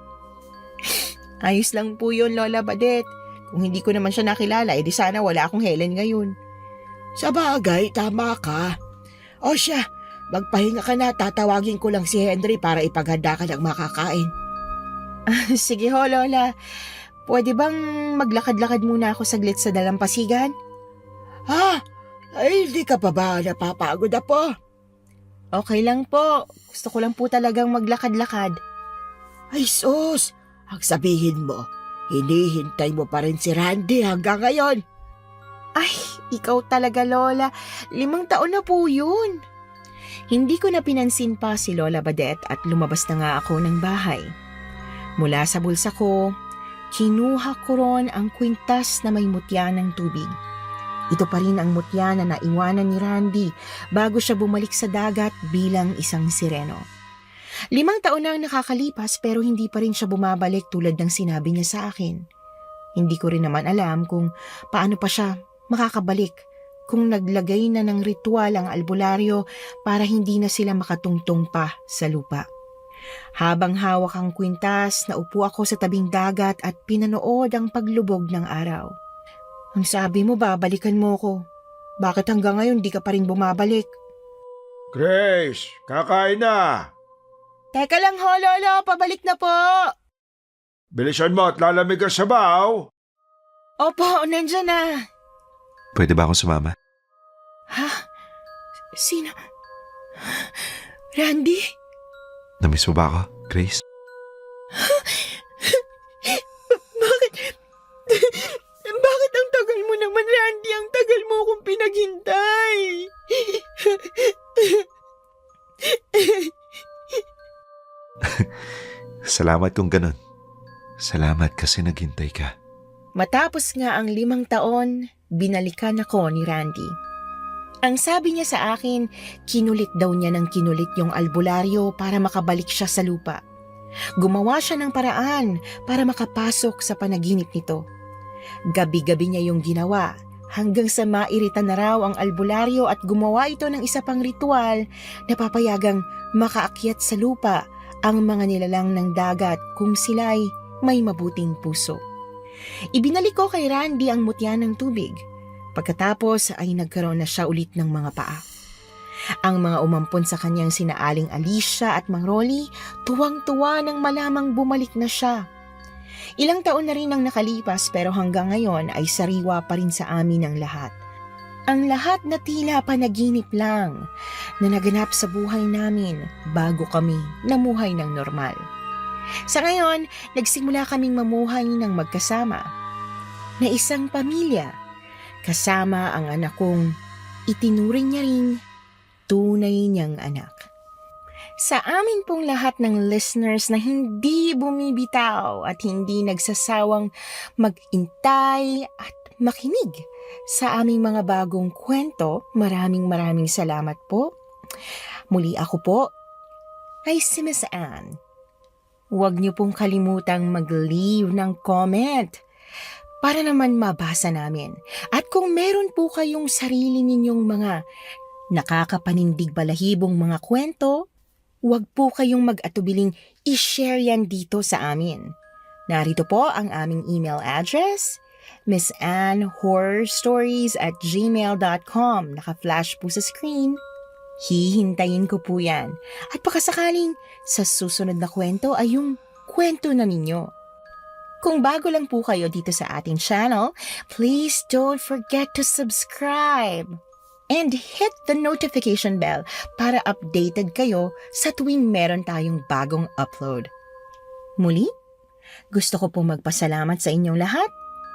Ayos lang po yun, Lola Badet. Kung hindi ko naman siya nakilala, edi sana wala akong Helen ngayon. Sa bagay, tama ka. O siya, magpahinga ka na, tatawagin ko lang si Henry para ipaghanda ka ng makakain. Sige ho, Lola. Pwede bang maglakad-lakad muna ako saglit sa dalampasigan? Ha? Ay, hindi ka pa ba napapagod na po? Okay lang po. Gusto ko lang po talagang maglakad-lakad. Ay sus, ang sabihin mo, hinihintay mo pa rin si Randy hanggang ngayon. Ay, ikaw talaga, Lola. 5 taon na po yun. Hindi ko na pinansin pa si Lola Badet at lumabas na nga ako ng bahay. Mula sa bulsa ko, kinuha ko ron ang kwintas na may mutya ng tubig. Ito pa rin ang mutya na naiwanan ni Randy bago siya bumalik sa dagat bilang isang sireno. 5 taon na ang nakakalipas pero hindi pa rin siya bumabalik tulad ng sinabi niya sa akin. Hindi ko rin naman alam kung paano pa siya makakabalik kung naglagay na ng ritual ang albularyo para hindi na sila makatungtong pa sa lupa. Habang hawak ang kwintas, naupo ako sa tabing dagat at pinanood ang paglubog ng araw. Ang sabi mo, babalikan mo ko. Bakit hanggang ngayon di ka pa rin bumabalik? Grace, kakain na. Teka lang ho, Lolo. Pabalik na po. Bilisan mo at lalamig ang sabaw. Opo, nandyan na. Pwede ba akong sumama? Ha? Sino? Randy? Namiss mo ba ako, Grace? Bakit? Bakit ang tagal mo naman, Randy? Ang tagal mo akong pinaghintay. Salamat kung ganun. Salamat kasi naghintay ka. Matapos nga ang 5 taon, binalikan ako ni Randy. Ang sabi niya sa akin, kinulit daw niya ng kinulit yung albularyo para makabalik siya sa lupa. Gumawa siya ng paraan para makapasok sa panaginip nito. Gabi-gabi niya yung ginawa hanggang sa mairita na raw ang albularyo at gumawa ito ng isa pang ritual na papayagang makaakyat sa lupa ang mga nilalang ng dagat kung sila'y may mabuting puso. Ibinalik ko kay Randy ang mutya ng tubig. Pagkatapos ay nagkaroon na siya ulit ng mga paa. Ang mga umampon sa kanyang sinaaling Alicia at Mang Rolly, tuwang-tuwa nang malamang bumalik na siya. Ilang taon na rin ang nakalipas pero hanggang ngayon ay sariwa pa rin sa amin ang lahat. Ang lahat na tila panaginip lang na naganap sa buhay namin bago kami namuhay ng normal. Sa ngayon, nagsimula kaming mamuhay ng magkasama na isang pamilya. Kasama ang anak kong itinuring niya ring tunay niyang anak. Sa amin pong lahat ng listeners na hindi bumibitaw at hindi nagsasawang mag-intay at makinig sa aming mga bagong kwento, maraming salamat po. Muli ako po ay si Miss Anne. Huwag niyo pong kalimutang mag-leave ng comment para naman mabasa namin. At kung meron po kayong sarili ninyong mga nakakapanindig balahibong mga kwento, huwag po kayong mag-atubiling i-share yan dito sa amin. Narito po ang aming email address, missanhorrorstories@gmail.com. Naka-flash po sa screen. Hihintayin ko po yan. At pakasakaling sa susunod na kwento ay yung kwento na ninyo. Kung bago lang po kayo dito sa ating channel, please don't forget to subscribe and hit the notification bell para updated kayo sa tuwing meron tayong bagong upload. Muli, gusto ko pong magpasalamat sa inyong lahat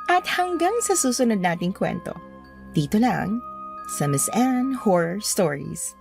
at hanggang sa susunod nating kwento. Dito lang sa Miss Anne Horror Stories.